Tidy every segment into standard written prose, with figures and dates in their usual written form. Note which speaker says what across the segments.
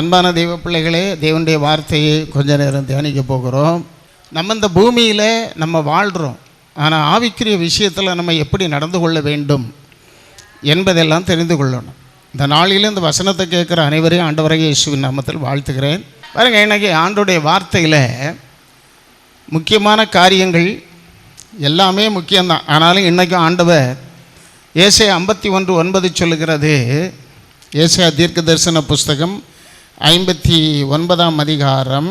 Speaker 1: அன்பான தெய்வ பிள்ளைகளே, தேவனுடைய வார்த்தையை கொஞ்ச நேரம் தியானிக்க போகிறோம். நம்ம இந்த பூமியில் நம்ம வாழ்கிறோம். ஆனால் ஆவிக்குரிய விஷயத்தில் நம்ம எப்படி நடந்து கொள்ள வேண்டும் என்பதெல்லாம் தெரிந்து கொள்ளணும். இந்த நாளில் இந்த வசனத்தை கேட்குற அனைவரையும் ஆண்டவராகிய இயேசுவின் நாமத்தில் வாழ்த்துகிறேன். பாருங்கள், இன்றைக்கி ஆண்டோடைய வார்த்தையில் முக்கியமான காரியங்கள் எல்லாமே முக்கியம்தான். ஆனாலும் இன்றைக்கும் ஆண்டவர் ஏசாயா 51:9 சொல்லுகிறது. ஏசாயா தீர்க்க தரிசன புஸ்தகம் 59ஆம் அதிகாரம்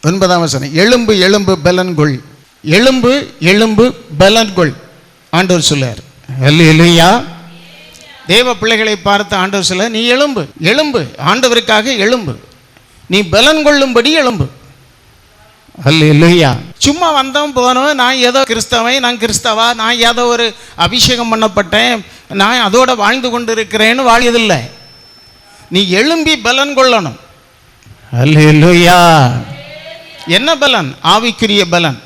Speaker 1: 9ஆம் வசனம். எழும்பு எழும்பு பலன்கொள், எழும்பு எழும்பு பலன்கொள் ஆண்டவர் சொல்லார். அல்லேலூயா. தேவ பிள்ளைகளை பார்த்து ஆண்டவர் சொல்ல, நீ எழும்பு எழும்பு, ஆண்டவருக்காக எழும்பு, நீ பலன் கொள்ளும்படி எழும்பு. அல்லேலூயா. சும்மா வந்தோம் போனோம், நான் ஏதோ கிறிஸ்தவன், நான் கிறிஸ்தவா, நான் ஏதோ ஒரு அபிஷேகம் பண்ணப்பட்டேன், நான் அதோட வாழ்ந்து கொண்டு இருக்கிறேன்னு வாழியதில்லை. நீ எழும்பி பலன் கொள்ளணும். அல்லேலூயா. என்ன பலன்? ஆவிக்குரிய பலன்.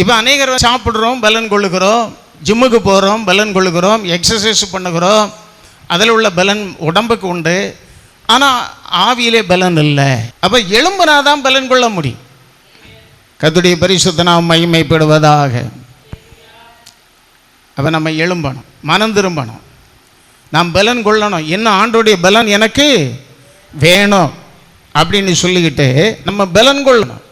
Speaker 1: இப்போ அநேகர் சாப்பிட்றோம், பலன் கொள்ளுகிறோம், ஜிம்முக்கு போகிறோம், பலன் கொள்ளுகிறோம், எக்ஸசைஸ் பண்ணுகிறோம், அதில் உள்ள பலன் உடம்புக்கு உண்டு. ஆனால் ஆவியிலே பலன் இல்லை. அப்போ எழும்புனா தான் பலன் கொள்ள முடியும். கர்த்தருடைய பரிசுத்த நாமம் மகிமைப்படுவதாக. அப்போ நம்ம எழும்பணும், மனம் திரும்பணும், நாம் பலன் கொள்ளணும். என்ன ஆண்டோடைய பலன் எனக்கு வேணும் அப்படின்னு சொல்லிக்கிட்டு நம்ம பலன் கொள்ளணும்.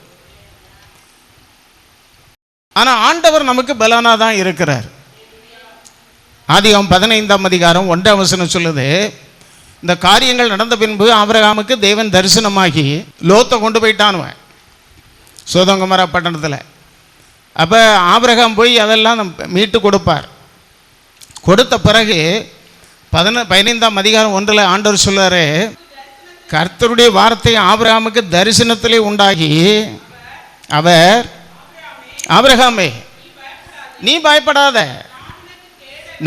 Speaker 1: ஆனால் ஆண்டவர் நமக்கு பலனாக தான் இருக்கிறார். ஆதியாகமம் 15ஆம் அதிகாரம் 1ஆம் வசனம் சொல்லுது, இந்த காரியங்கள் நடந்த பின்பு ஆபிரகாமுக்கு தேவன் தரிசனமாகி லோத்தை கொண்டு போயிட்டானுவன் சோதோம் கொமோரா பட்டணத்தில். அப்போ ஆபிரகாம் போய் அதெல்லாம் மீட்டு கொடுப்பார். கொடுத்த பிறகு 15ஆம் அதிகாரம் 1 ஆண்டவர் சொல்றாரு, கர்த்தருடைய வார்த்தை ஆபிரகாமுக்கு தரிசனத்திலே உண்டாகி அவர், ஆபிரகாமே நீ பயப்படாத,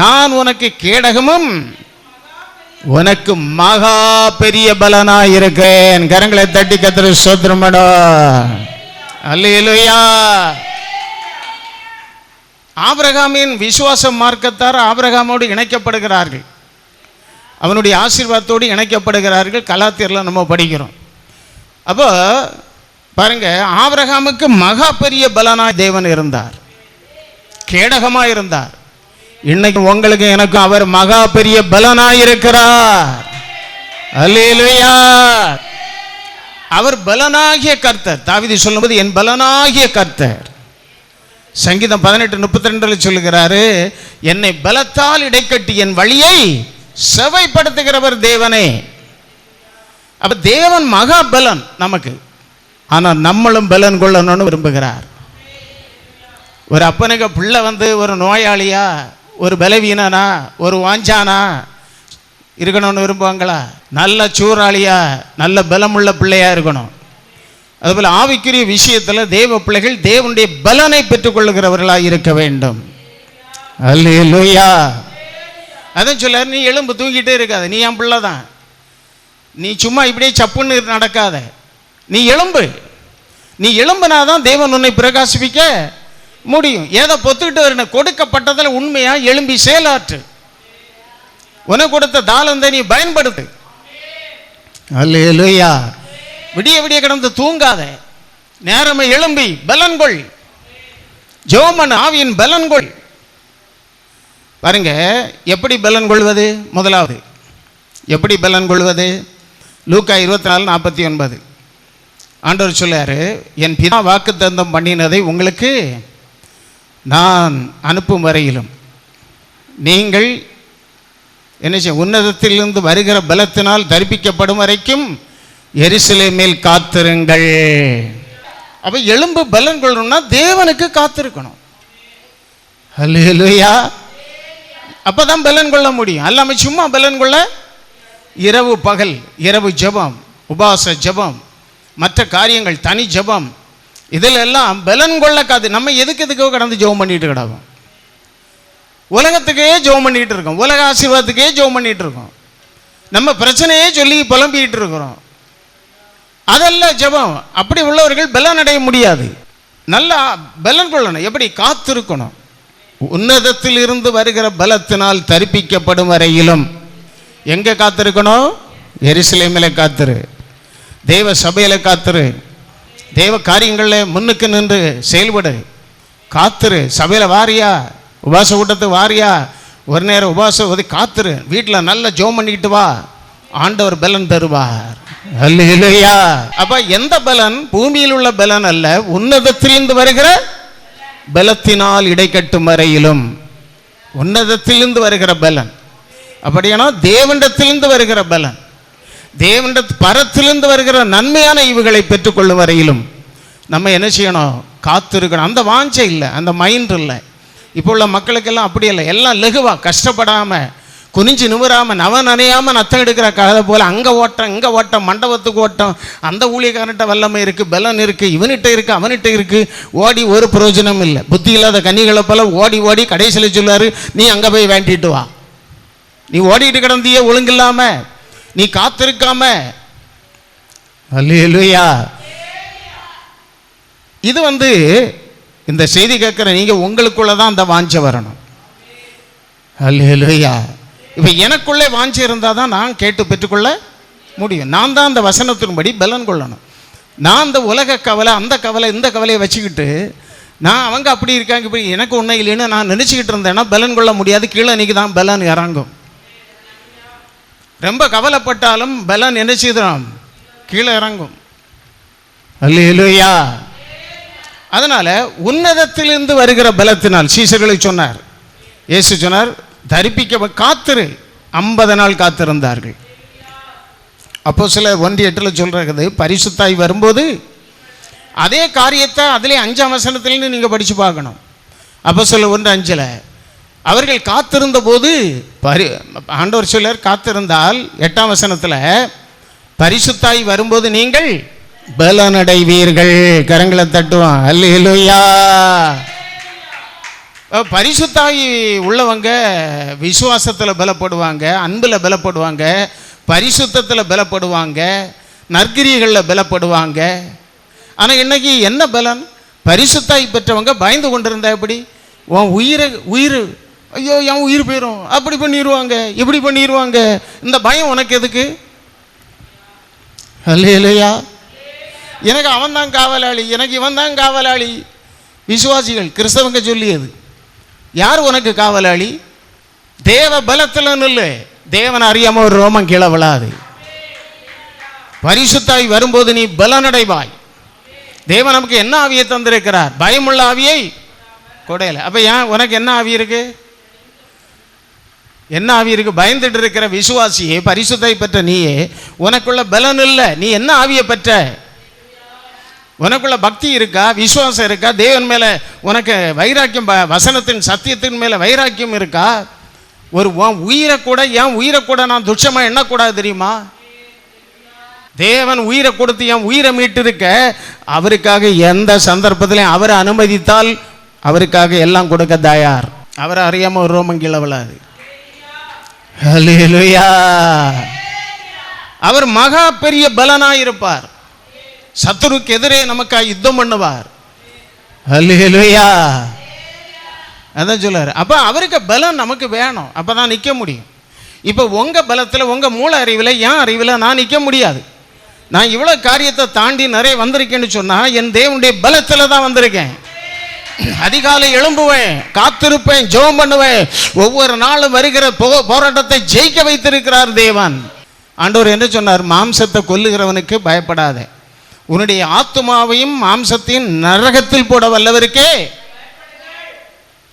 Speaker 1: நான் உனக்கு கேடகமும் உனக்கு மகா பெரிய பலனாய் இருக்கேன். கரங்களை தட்டி கர்த்தருக்கு ஸ்தோத்திரம் பண்ணுவோம். அல்லேலூயா. ஆபிரகாமின் விசுவாச மார்க்கத்தார் ஆபிரகாமோடு இணைக்கப்படுகிறார்கள், அவனுடைய ஆசீர்வாதத்தோடு இணைக்கப்படுகிறார்கள். கலாத்தியரில் நம்ம படிக்கிறோம். அப்போ பாருங்க, ஆபிரகாமுக்கு மகா பெரிய பலனாய் தேவன் இருந்தார், கேடகமாக இருந்தார். இன்னைக்கு உங்களுக்கு எனக்கும் அவர் மகா பெரிய பலனாய் இருக்கிறார். அல்லேலூயா. அவர் பலனாகிய கர்த்தர். தாவீது சொல்லும்போது என் பலனாகிய கர்த்தர். சங்கீதம் 18:32 சொல்லுகிறாரு, என்னை பலத்தால் இடைக்கட்டி என் வழியை செவைப்படுத்துகிறவர் தேவனே. அப்ப தேவன் மகா பலன் நமக்கு. ஆனால் நம்மளும் பலன் கொள்ளணும்னு விரும்புகிறார். ஒரு அப்பனுக்கு பிள்ளை ஒரு நோயாளியா, ஒரு பலவீனனா, ஒரு வாஞ்சானா இருக்கணும்னு விரும்புவாங்களா? நல்ல சூறாளியா, நல்ல பலமுள்ள பிள்ளையா இருக்கணும். அதுபோல் ஆவிக்குரிய விஷயத்தில் தேவ பிள்ளைகள் தேவனுடைய பலனை பெற்றுக்கொள்ளுகிறவர்களாக இருக்க வேண்டும். அல்லேலூயா. அதான் சொல்ல, நீ எழும்பு, தூங்கிட்டே இருக்காத, நீ என் பிள்ளை தான், நீ சும்மா இப்படியே சப்புன்னு நடக்காத, நீ எழும்பு. நீ எழும்புனாதான் தேவன் உன்னை பிரகாசிப்பிக்க முடியும். ஏதோ பொத்துக்கிட்டு வரணும், கொடுக்கப்பட்டதில் உண்மையா எழும்பி செயலாற்று. உனக்கு கொடுத்த தாளந்தை நீ பயன்படுத்து. அல்லேலூயா. விடிய விடிய கிடந்து தூங்காத, நேரமே எழும்பி பலன்கொள், ஜெபம் ஆவியின் பலன்கொள். பாருங்க, எப்படி பலன் கொள்வது? முதலாவது எப்படி பலன் கொள்வது? லூக்கா 24:49 ஆண்டவர் சொல்லாரு, என் பிதா வாக்குத்தத்தம் பண்ணினதை உங்களுக்கு நான் அனுப்பும் வரையிலும் நீங்கள் என்ன செய்ய, உன்னதத்திலிருந்து வருகிற பலத்தினால் தரிப்பிக்கப்படும் வரைக்கும் எருசலேமில் காத்திருங்கள். அப்ப எழும்பு பலன் கொள்ளணும்னா தேவனுக்கு காத்திருக்கணும். அல்லேலூயா. அப்பதான் பலன் கொள்ள முடியும். அல்லாம சும்மா பலன் கொள்ள இரவு பகல், இரவு ஜெபம், உபவாச ஜெபம், மற்ற காரியங்கள், தனி ஜெபம், இதில் எல்லாம் பலன் கொள்ள காது. நம்ம எதுக்கோ கடந்து ஜெபம் பண்ணிட்டு கிடக்கும். உலகத்துக்கே ஜெபம் பண்ணிட்டு இருக்கோம், உலக ஆசீர்வாதத்துக்கே ஜெபம் பண்ணிட்டு இருக்கோம், நம்ம பிரச்சனையே சொல்லி புலம்பிட்டு இருக்கிறோம். அதெல்லாம் ஜெபம். அப்படி உள்ளவர்கள் பலன் அடைய முடியாது. நல்லா பலன் கொள்ளணும். எப்படி? காத்திருக்கணும். உன்னதத்தில் இருந்து வருகிற பலத்தினால் தரிப்பிக்கப்படும் வரையிலும் எங்கே காத்திருக்கணும்? எருசலேமில் காத்துரு, தேவ சபையில் காத்துரு, தேவ காரியங்களில் முன்னுக்கு நின்று செயல்படு, காத்துரு. சபையில் வாரியா, உபாச கூட்டத்துக்கு வாரியா, ஒரு நேரம் உபாசம் ஒதுக்கி காத்துரு, வீட்டில் நல்ல ஜெபம் பண்ணிக்கிட்டு வா, ஆண்டவர் பலன் தருவார். அல்லேலூயா. அப்ப எந்த பலன்? பூமியில் உள்ள பலன் அல்ல, உன்னதத்திலிருந்து வருகிற பலத்தினால் இடைக்கட்டும் வரையிலும் உன்னதத்திலிருந்து வருகிற பலன். அப்படியானா தேவனிடத்திலிருந்து வருகிற பலன், தேவனிட பரத்திலிருந்து வருகிற நன்மையான ஈவுகளை பெற்றுக்கொள்ளும் வரையிலும் நம்ம என்ன செய்யணும்? காத்திருக்கணும். அந்த வாஞ்சை இல்லை, அந்த மைண்ட் இல்லை. இப்போ உள்ள மக்களுக்கெல்லாம் அப்படி இல்லை, எல்லாம் லகுவா, கஷ்டப்படாமல், குனிஞ்சு நிமிராமல், நவ நனையாமல் நத்தம் எடுக்கிற கதை போல் அங்கே ஓட்டம் இங்கே ஓட்டம், மண்டபத்துக்கு ஓட்டம், அந்த ஊழியக்காரன்ட்ட வல்லமை இருக்குது, பலன் இருக்குது, இவனிட்ட இருக்குது, அவனிட்ட இருக்குது, ஓடி ஒரு பிரயோஜனம் இல்லை. புத்தி இல்லாத கன்னிகளை போல ஓடி ஓடி கடைசியில் சொல்லுவார், நீ அங்கே போய் வேண்டிட்டு வா. நீ ஓடிட்டு கிடந்தியே ஒழுங்கில்லாம, நீ காத்திருக்காம. அல்லேலூயா. இது இந்த செய்தி கேட்குற நீங்கள் உங்களுக்குள்ள தான் அந்த வாஞ்சை வரணும். அல்லேலூயா. இப்போ எனக்குள்ளே வாஞ்சி இருந்தால் தான் நான் கேட்டு பெற்றுக்கொள்ள முடியும். நான் தான் அந்த வசனத்தின்படி பலன் கொள்ளணும். நான் அந்த உலக கவலை, அந்த கவலை, இந்த கவலையை வச்சுக்கிட்டு நான் அவங்க அப்படி இருக்காங்க, இப்படி எனக்கு ஒன்றும் இல்லைன்னு நான் நினச்சிக்கிட்டு இருந்தேன்னா பலன் கொள்ள முடியாது. கீழே இன்றைக்கி தான் பலன் இறங்கும். ரொம்ப கவலைப்பட்டாலும் பலன் என்ன செய்தான்? கீழே இறங்கும். அல்லேலூயா. அதனால் உன்னதத்திலிருந்து வருகிற பலத்தினால் சீசர்களை சொன்னார், இயேசு சொன்னார், தரிப்பிக்க காத்திரு. 50 நாள் காத்திருந்தார்கள். அப்போ சில 1:8 சொல்றது, பரிசுத்தாய் வரும்போது அதே காரியத்தை அதிலே 5ஆம் வசனத்திலிருந்து நீங்கள் படித்து பார்க்கணும். அப்போ சில 1:5 அவர்கள் காத்திருந்த போது ஆண்டவர் சொல்லார், காத்திருந்தால் 8ஆம் வசனத்தில் பரிசுத்தாய் வரும்போது நீங்கள் பலனடைவீர்கள். கரங்களை தட்டுவான். அல்லேலூயா. பரிசுத்தாய் உள்ளவங்க விசுவாசத்தில் பலப்படுவாங்க, அன்பில் பலப்படுவாங்க, பரிசுத்தத்தில் பலப்படுவாங்க, நற்கிரியர்களில் பலப்படுவாங்க. ஆனால் இன்னைக்கு என்ன பலன்? பரிசுத்தாய் பெற்றவங்க பயந்து கொண்டிருந்தா எப்படி? உன் உயிர் ஐயோ என் உயிர் போயிடும், அப்படி பண்ணிடுவாங்க, இப்படி பண்ணிடுவாங்க. இந்த பயம் உனக்கு எதுக்கு? அல்லேலூயா. எனக்கு அவன் தான் காவலாளி, எனக்கு இவன் தான் காவலாளி. விசுவாசிகள் கிறிஸ்தவங்க சொல்லியது. யார் உனக்கு காவலாளி? தேவ பலத்தில் இல்லை, தேவன் அறியாம ஒரு ரோமம் கீழே விழாது. பரிசுத்தாய் வரும்போது நீ பலனடைவாய். தேவன் நமக்கு என்ன ஆவியை தந்திருக்கிறார்? பயமுள்ள ஆவியை கொடையில. அப்ப ஏன் உனக்கு என்ன ஆவி இருக்கு? என்ன ஆவி இருக்கு? பயந்துட்டு இருக்கிற விசுவாசியே, பரிசுத்தாய் பெற்ற நீயே, உனக்குள்ள பலன் இல்லை. நீ என்ன ஆவியை பெற்ற? உனக்குள்ள பக்தி இருக்கா? விசுவாசம் இருக்கா? தேவன் மேல உனக்கு வைராக்கியம், வசனத்தின் சத்தியத்தின் மேல வைராக்கியம் இருக்கா? ஒரு உயிரை கூட, என் உயிரை கூட நான் துச்சமா எண்ணக்கூடாது தெரியுமா? தேவன் உயிரை கொடுத்து என் உயிரை மீட்டு இருக்க, அவருக்காக எந்த சந்தர்ப்பத்திலையும் அவரை அனுமதித்தால் அவருக்காக எல்லாம் கொடுக்க தயார். அவரை அறியாம ஒரு ரோமம் கீழே விழாது. ஹல்லேலூயா. அவர் மகா பெரிய பலனாயிருப்பார். சத்துருக்கு எதிரே நமக்காக யுத்தம் பண்ணுவார். ஹல்லேலூயா. அதான் சொல்றாரு. அப்ப அவருக்கு பலம் நமக்கு வேணும், அப்பதான் நிற்க முடியும். இப்போ உங்க பலத்தில், உங்க மூல அறிவில், என் அறிவில் நான் நிற்க முடியாது. நான் இவ்வளோ காரியத்தை தாண்டி நிறைய வந்திருக்கேன்னு சொன்னால் என் தேவனுடைய பலத்தில் தான் வந்திருக்கேன். அதிகாலை எழும்புவேன், காத்திருப்பேன், ஜெபம் பண்ணுவேன். ஒவ்வொரு நாளும் வருகிற போராட்டத்தை ஜெயிக்க வைத்திருக்கிறார் தேவன். ஆண்டவர் என்ன சொன்னார்? மாம்சத்தை கொல்லுகிறவனுக்கு பயப்படாத, உன்னுடைய ஆத்துமாவையும் மாம்சத்தையும் நரகத்தில் போட வல்லவருக்கே.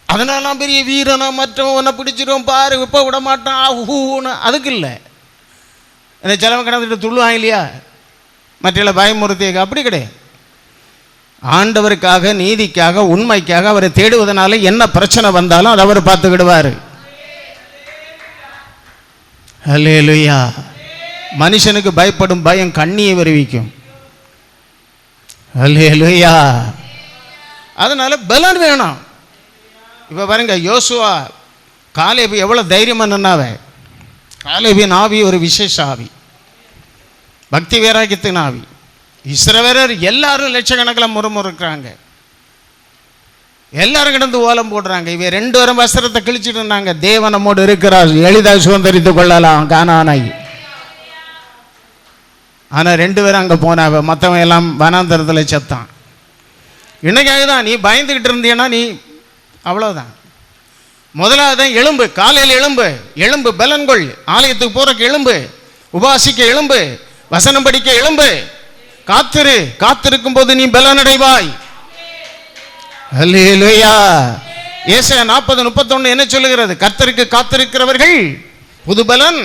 Speaker 1: அதனால நான் பெரிய வீரனா, மற்றவன் உன்னை பிடிச்சிடும் பாரு, இப்போ விட மாட்டான், ஊன்னு அதுக்கு இல்லை. என்னை செலவன் கிடந்துட்டு துள்ளுவான் இல்லையா, மற்ற பயமுறுத்திய அப்படி கிடையாது. ஆண்டவருக்காக, நீதிக்காக, உண்மைக்காக அவரை தேடுவதனால என்ன பிரச்சனை வந்தாலும் அதை அவர் பார்த்துக்கிடுவார். ஹல்லேலூயா. மனுஷனுக்கு பயப்படும் பயம் கண்ணியை வருவிக்கும். ஹல்லேலூயா. அதனால பலன் வேணும். இப்போ பாருங்க, யோசுவா காலேபு எவ்வளோ தைரியமாக நின்னாவே. காலேபின் ஆவி ஒரு விசேஷ ஆவி, பக்தி வைராக்கியத்தின் ஆவி. இஸ்ரவேலர் எல்லாரும் லட்சக்கணக்கில் முறுமுறுக்கிறாங்க, எல்லாரும் கிடந்து ஓலம் போடுறாங்க. இவ 2 வாரம் வஸ்திரத்தை கிழிச்சிட்டு இருந்தாங்க. தேவன் நம்மோடு இருக்கிறார், எளிதாக சுதந்திரித்துக் கொள்ளலாம் கானானை. ஆனால் 2 பேரும் அங்கே போனாவ, மற்றவன் எல்லாம் வனாந்தரத்தில் செத்தான். இன்னைக்காக தான் நீ பயந்துக்கிட்டு இருந்தீன்னா நீ அவ்வளோதான். முதலாவது தான் எலும்பு, காலையில் எலும்பு, எலும்பு பலன்கொள், ஆலயத்துக்கு போறக்கு எலும்பு, உபாசிக்க எலும்பு, வசனம் படிக்க எலும்பு, காத்திரு, காத்திருக்கும் போது நீ பலனடைவாய். அல்லேலூயா. ஏசாயா 40:31 என்ன சொல்லுகிறது? கர்த்தருக்கு காத்திருக்கிறவர்கள் புது பலன்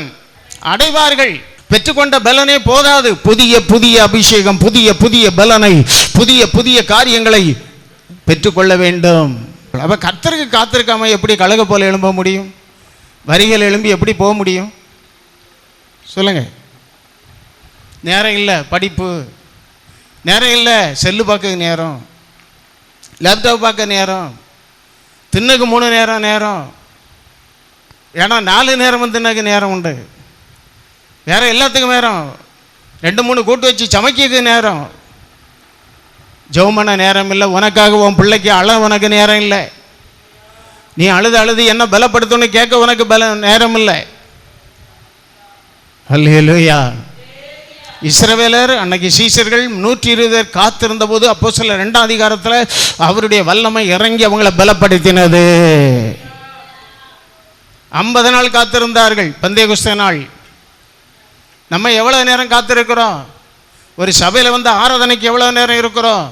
Speaker 1: அடைவார்கள். பெற்றுக்கொண்ட பலனே போதாது, புதிய புதிய அபிஷேகம், புதிய புதிய பலனை, புதிய புதிய காரியங்களை பெற்றுக்கொள்ள வேண்டும். அப்ப கர்த்தருக்கு காத்திருக்காம எப்படி கழுக போல எழும்ப முடியும்? வரிகள் எழும்பி எப்படி போக முடியும் சொல்லுங்க? நேரம் இல்லை, படிப்பு நேரம் இல்லை, செல்லு பார்க்க நேரம், லேப்டாப் பார்க்க நேரம், தின்னுக்கு 3 நேரம், ஏன்னா 4 நேரம் தின்னுக்கு நேரம் உண்டு, வேற எல்லாத்துக்கும் நேரம், 2-3 கூட்டு வச்சு சமைக்க நேரம், ஜெபம் பண்ண நேரம் இல்லை, உனக்காக உன் பிள்ளைக்கு அழ உனக்கு நேரம் இல்லை, நீ அழுது என்ன பலப்படுத்தணும்னு கேட்க உனக்கு நேரம் இல்லை. அல்லேலூயா. இஸ்ரவேலர் அன்னைக்கு சீஷர்கள் 120 பேர் காத்திருந்த போது அப்போஸ்தலர் 2ஆம் அதிகாரத்தில் அவருடைய வல்லமை இறங்கி அவங்களை பலப்படுத்தினது. 50 நாள் காத்திருந்தார்கள், பெந்தேகொஸ்தே நாள். நம்ம எவ்வளவு நேரம் காத்திருக்கிறோம்? ஒரு சபையில் வந்து ஆராதனைக்கு எவ்வளவு நேரம் இருக்கிறோம்?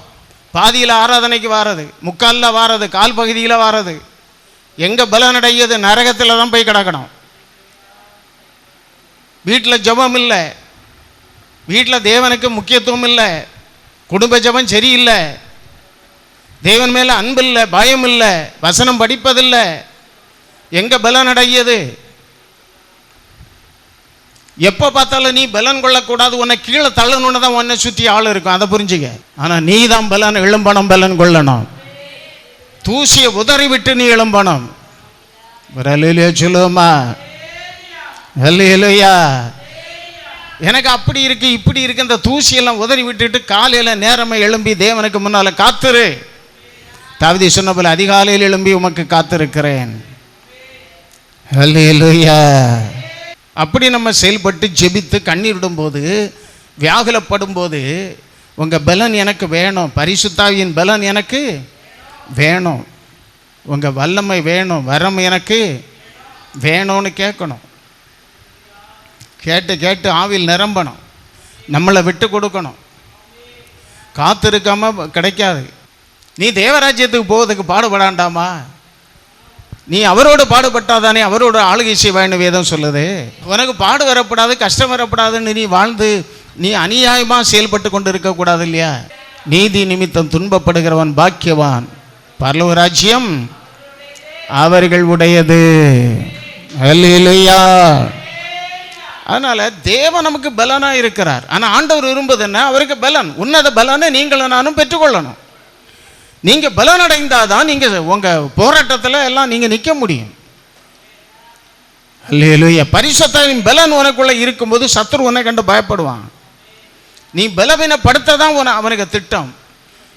Speaker 1: பாதியில் ஆராதனைக்கு வாரது, முக்காலில் வாரது, கால் பகுதியில் வாரது. எங்கே பலனடையது? நரகத்தில் தான் போய் கிடக்கணும். வீட்டில் ஜெபம் இல்லை, வீட்டில் தேவனுக்கு முக்கியத்துவம் இல்லை, குடும்ப ஜெபம் சரியில்லை, தேவன் மேலே அன்பு இல்லை, பயம் இல்லை, வசனம் படிப்பதில்லை, எங்கே பலனடையது? எப்போ பார்த்தாலும் நீ பலன் கொள்ளக்கூடாது, உன்னை கீழே தள்ளணுன்னு தான் உன்னை சுற்றி ஆள் இருக்கும், அதை புரிஞ்சுக்க. ஆனால் நீ தான் பலன் எழும்பணும், பலன் கொள்ளணும். தூசியை உதறி விட்டு நீ எழும்பணும். சொல்லுமா? அல்லேலூயா. எனக்கு அப்படி இருக்கு இப்படி இருக்கு, இந்த தூசியெல்லாம் உதறி விட்டுட்டு காலையில் நேரமாக எழும்பி தேவனுக்கு முன்னால் காத்துரு. தாவீது சொன்ன போல அதிகாலையில் எழும்பி உமக்கு காத்திருக்கிறேன். அல்லேலூயா. அப்படி நம்ம செயல்பட்டு ஜெபித்து கண்ணீர் விடும்போது, வியாகுலப்படும் போது, உங்கள் பலன் எனக்கு வேணும், பரிசுத்தாவியின் பலன் எனக்கு வேணும், உங்கள் வல்லமை வேணும், வரம் எனக்கு வேணும்னு கேட்கணும். கேட்டு கேட்டு ஆவியில் நிரம்பணும், நம்மளை விட்டு கொடுக்கணும். காத்திருக்காம கிடைக்காது. நீ தேவராஜ்யத்துக்கு போவதுக்கு பாடுபடாண்டாமா? நீ அவரோடு பாடுபட்டாதானே அவரோட ஆளுகை செய்வாய்னு வேதம் சொல்லுது. உனக்கு பாடு வரப்படாது, கஷ்டம் வரப்படாதுன்னு நீ வாழ்ந்து நீ அநியாயமாக செயல்பட்டு கொண்டு இருக்கக்கூடாது இல்லையா? நீதி நிமித்தம் துன்பப்படுகிறவன் பாக்கியவான், பரலோக ராஜ்யம் அவர்கள் உடையது. அல்லேலூயா. அதனால தேவன் நமக்கு பலனா இருக்கிறார். ஆனால் ஆண்டவர் விரும்புவது என்ன? அவருக்கு பலன், உன்னத பலனை நீங்களும் நானும் பெற்றுக்கொள்ளணும். நீங்கள் பலன் அடைந்தாதான் நீங்கள் உங்கள் போராட்டத்தில் எல்லாம் நீங்கள் நிற்க முடியும். அல்லேலூயா. பரிசுத்தத்தின் பலன் உனக்குள்ளே இருக்கும்போது சத்துரு உன்னை கண்டு பயப்படுவான். நீ பலவீனப்படுத்த தான் அவனுக்கு திட்டம்.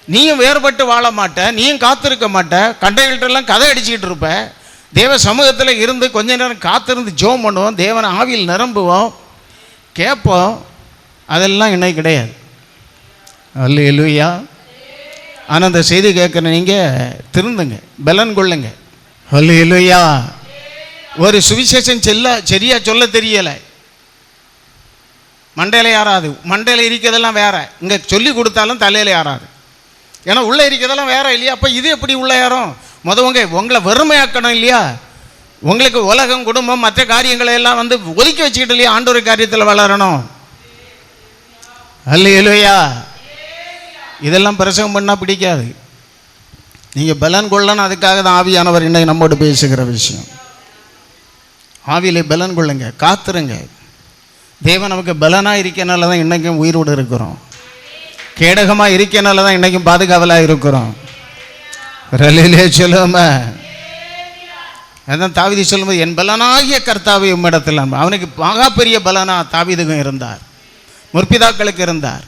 Speaker 1: நீயும் வேறுபட்டு வாழ மாட்ட, நீயும் காத்திருக்க மாட்ட, கண்டைகள்கிட்டெல்லாம் கதை அடிச்சுக்கிட்டு இருப்ப. தேவ சமூகத்தில் இருந்து கொஞ்ச நேரம் காத்திருந்து ஜெபம் பண்ணுவோம், தேவனை ஆவியில் நிரம்புவோம், கேட்போம். அதெல்லாம் இன்னைக்கு கிடையாது. அல்லேலூயா. ஆனால் அந்த செய்தி கேட்குற நீங்கள் திருந்துங்க, பலன் கொள்ளுங்க. அல்லேலூயா. ஒரு சுவிசேஷம் சரியா சொல்ல தெரியலை, மண்டையில் யாராது, மண்டையில் இருக்கிறதெல்லாம் வேற, இங்கே சொல்லி கொடுத்தாலும் தலையில் யாராது, ஏன்னா உள்ளே இருக்கிறதெல்லாம் வேற இல்லையா? அப்போ இது எப்படி உள்ள யாரும் உங்களை வெறுமையாக்கணும் இல்லையா? உங்களுக்கு உலகம், குடும்பம், மற்ற காரியங்களை எல்லாம் வந்து ஒதுக்கி வச்சுக்கிட்டு இல்லையா? ஆண்டவர் காரியத்தில் வளரணும். அல்லேலூயா. இதெல்லாம் பிரசங்கம் பண்ணால் பிடிக்காது. நீங்கள் பலன் கொள்ளணும், அதுக்காக தான் ஆவியானவர் இன்னைக்கு நம்மோடு பேசுகிற விஷயம். ஆவியிலே பலன் கொள்ளுங்க, காத்துருங்க. தேவன் நமக்கு பலனாக இருக்கனால தான் இன்றைக்கும் உயிரோடு இருக்கிறோம், கேடகமாக இருக்கனால தான் இன்றைக்கும் பாதுகாவலாக இருக்கிறோம். ரலிலே சொல்லும. அதான் தாவீது சொல்லும்போது, என் பலனாகிய கர்த்தாவை உம்மிடத்தில். அவனுக்கு மகா பெரிய பலனா தாவீதுக்கும் இருந்தார், முற்பிதாக்களுக்கு இருந்தார்,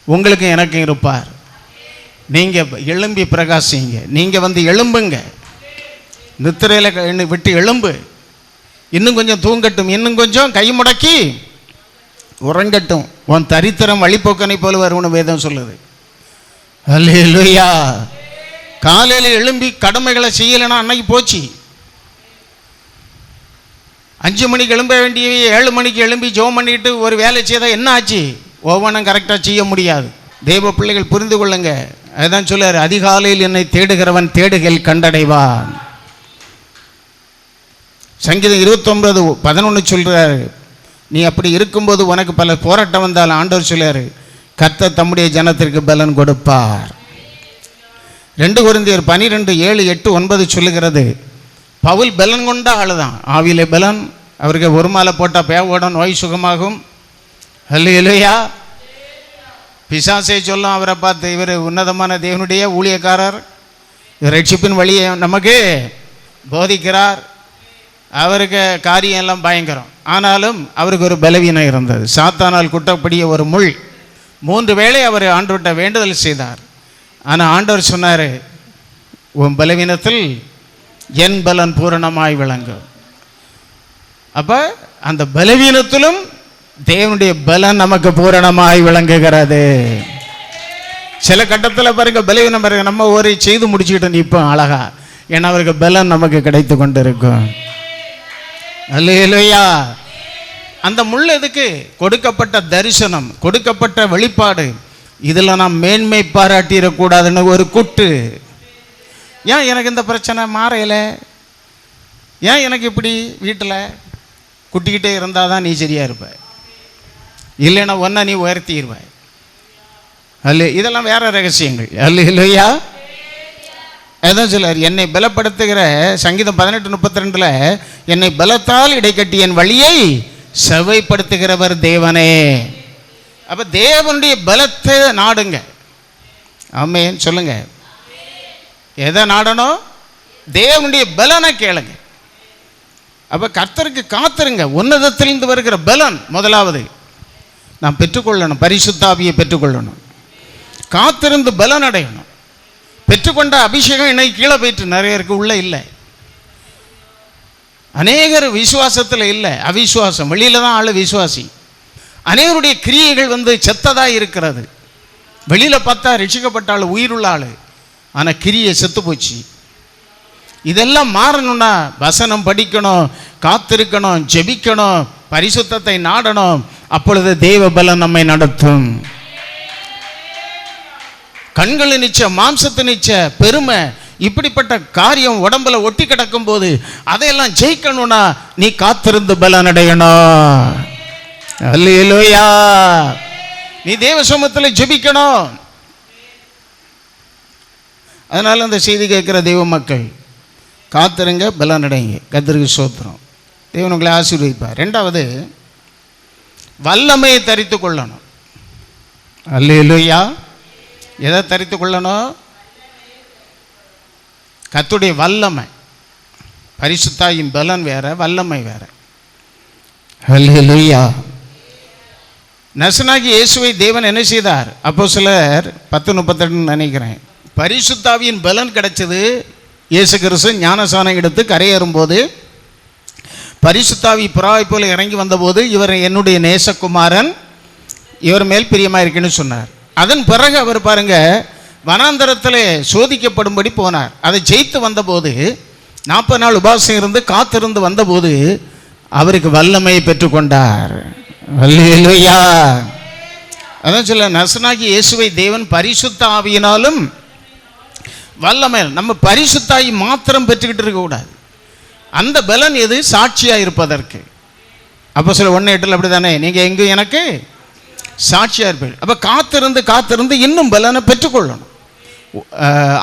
Speaker 1: உங்களுக்கும் எனக்கும் இருப்பார். நீங்கள் எழும்பி பிரகாசிங்க, நீங்கள் வந்து எழும்புங்க, நித்திரையில் விட்டு எழும்பு. இன்னும் கொஞ்சம் தூங்கட்டும், இன்னும் கொஞ்சம் கை முடக்கி உறங்கட்டும், உன் தரித்திரம் வழிபோக்கனை போல வரும்னு வேதம் சொல்லுது. அல்லேலூயா. காலையில் எழும்பி கடமைகளை செய்யலைன்னா அன்னைக்கு போச்சு. 5 மணிக்கு எழும்ப வேண்டிய 7 மணிக்கு எழும்பி ஜெபம் பண்ணிட்டு ஒரு வேலை செய்தால் என்ன ஆச்சு? ஒவ்வொன்றும் கரெக்டாக செய்ய முடியாது. தேவ பிள்ளைகள் புரிந்து கொள்ளுங்க. அதுதான் சொல்றாரு, அதிகாலையில் என்னை தேடுகிறவன் தேடுகள் கண்டடைவான். சங்கீதம் 29:11 சொல்றாரு, நீ அப்படி இருக்கும்போது உனக்கு பல போராட்டம் வந்தால் ஆண்டவர் சொல்றாரு, கர்த்தர் தம்முடைய ஜனத்திற்கு பலன் கொடுப்பார். 2 கொரிந்தியர் 12, 7, 8, 9 சொல்லுகிறது, பவுல் பலன் கொண்ட ஆள் தான். ஆவியிலே பலன். அவருக்கு ஒரு மாலை போட்டால் பேவோட நோய் சுகமாகும். அல்லேலூயா. பிசாசே சொல்லும் அவரை பார்த்து, இவர் உன்னதமான தேவனுடைய ஊழியக்காரர், ரட்சிப்பின் வழியை நமக்கு போதிக்கிறார், அவருக்கு காரியம் எல்லாம் பயங்கரம். ஆனாலும் அவருக்கு ஒரு பலவீனம் இருந்தது. சாத்தானால் குட்டப்படிய ஒரு முள். 3 வேளை அவர் ஆண்டவர்கிட்ட வேண்டுதல் செய்தார். ஆனால் ஆண்டவர் சொன்னார், உன் பலவீனத்தில் என் பலன் பூரணமாய் விளங்கும். அப்போ அந்த பலவீனத்திலும் தேவனுடைய பலன் நமக்கு பூரணமாய் விளங்குகிறது. சில கட்டத்தில் பாருங்க, பலவீனம் பாருங்க, நம்ம ஒரு செய்து முடிச்சுக்கிட்டு நிற்போம் அழகா, ஏன்னா அவருக்கு பலன் நமக்கு கிடைத்து கொண்டு இருக்கும். அல்லேலூயா. அந்த முள் எதுக்கு? கொடுக்கப்பட்ட தரிசனம், கொடுக்கப்பட்ட வெளிப்பாடு. இதில் நாம் மேன்மை பாராட்டிடக்கூடாதுன்னு ஒரு குட்டு. ஏன் எனக்கு இந்த பிரச்சனை மாறையில், ஏன் எனக்கு இப்படி வீட்டில் குட்டிக்கிட்டே இருந்தால் தான் நீ சரியாக இருப்ப, இல்லைன்னா ஒன்றா நீ உயர்த்திடுவாய். அல்ல, இதெல்லாம் வேற ரகசியங்கள். அல்லேலூயா. அதான் சொல்லார், என்னை பலப்படுத்துகிற சங்கீதம் 18:32 என்னை பலத்தால் இடைக்கட்டி என் வழியை செவைப்படுத்துகிறவர் தேவனே. அப்போ தேவனுடைய பலத்தை நாடுங்க. ஆமென் சொல்லுங்க. எதை நாடணும்? தேவனுடைய பலனை கேளுங்க. அப்போ கர்த்தருக்கு காத்திருங்க. உன்னதத்திலிருந்து வருகிற பலன் முதலாவது நாம் பெற்றுக்கொள்ளணும். பரிசுத்த ஆவியை பெற்றுக்கொள்ளணும். காத்திருந்து பலன் அடையணும். பெற்றுக்கொண்ட அபிஷேகம் இன்னைக்கு கீழே போயிட்டு நிறைய இருக்கு, உள்ள இல்லை. அநேகர் விசுவாசத்தில் இல்லை, அவிசுவாசம். வெளியில தான் ஆளு விசுவாசி. அநேகருடைய கிரியைகள் செத்ததா இருக்கிறது. வெளியில பார்த்தா ரட்சிக்கப்பட்ட ஆள், உயிருள்ள ஆள், ஆனால் கிரியை செத்து போச்சு. இதெல்லாம் மாறணும்னா வசனம் படிக்கணும், காத்திருக்கணும், ஜெபிக்கணும், பரிசுத்தத்தை நாடணும். அப்பொழுது தேவ பலன் நம்மை நடத்தும். கண்கள் நிச்ச, மாம்சத்து நிச்ச, பெருமை, இப்படிப்பட்ட காரியம் உடம்புல ஒட்டி கிடக்கும் போது அதையெல்லாம் ஜெயிக்கணும்னா நீ காத்திருந்து பலன் அடையணும். அல்லேலூயா. நீ தேவ சமூகத்தில் ஜெபிக்கணும். அதனால அந்த செய்தி கேட்கிற தெய்வ மக்கள் காத்திருங்க, பலன் அடைங்க. கர்த்தருக்கு ஸ்தோத்திரம். தேவன் உங்களை ஆசீர்வதிப்பார். 2வது, வல்லமையை தரித்து கொள்ளணும். அல்லேலூயா. எதை தரித்து கொள்ளணும்? கர்த்தருடைய வல்லமை. பரிசுத்தாயின் பலன் வேற, வல்லமை வேற. அல்லேலூயா. நசனாகி இயேசுவை தேவன் என்ன செய்தார்? அப்போஸ்தலர் 10:32 நினைக்கிறேன். பரிசுத்தாவியின் பலன் கிடைச்சது. இயேசு கிறிஸ்து ஞானசானம் எடுத்து கரையேறும்போது பரிசுத்தாவி புறாவை போல இறங்கி வந்தபோது, இவர் என்னுடைய நேசகுமாரன், இவர் மேல் பிரியமாக இருக்குன்னு சொன்னார். அதன் பிறகு அவர் பாருங்க, வனாந்தரத்தில் சோதிக்கப்படும்படி போனார். அதை ஜெயித்து வந்தபோது 40 நாள் உபவாசம் இருந்து காத்திருந்து வந்தபோது அவருக்கு வல்லமையை பெற்றுக்கொண்டார். அல்லேலூயா. அதான் சொல்ல, நசனாகி இயேசுவை தேவன் பரிசுத்த ஆவியினாலும் வல்லமை. நம்ம பரிசுத்தாயி மாத்திரம் பெற்றுக்கிட்டு இருக்கக்கூடாது. அந்த பலன் எது? சாட்சியாக இருப்பதற்கு. அப்போ சில 1:8 அப்படி தானே, நீங்கள் எங்கே எனக்கு சாட்சியாக இருப்பீர்கள். அப்போ காத்திருந்து காத்திருந்து இன்னும் பலனை பெற்றுக்கொள்ளணும்.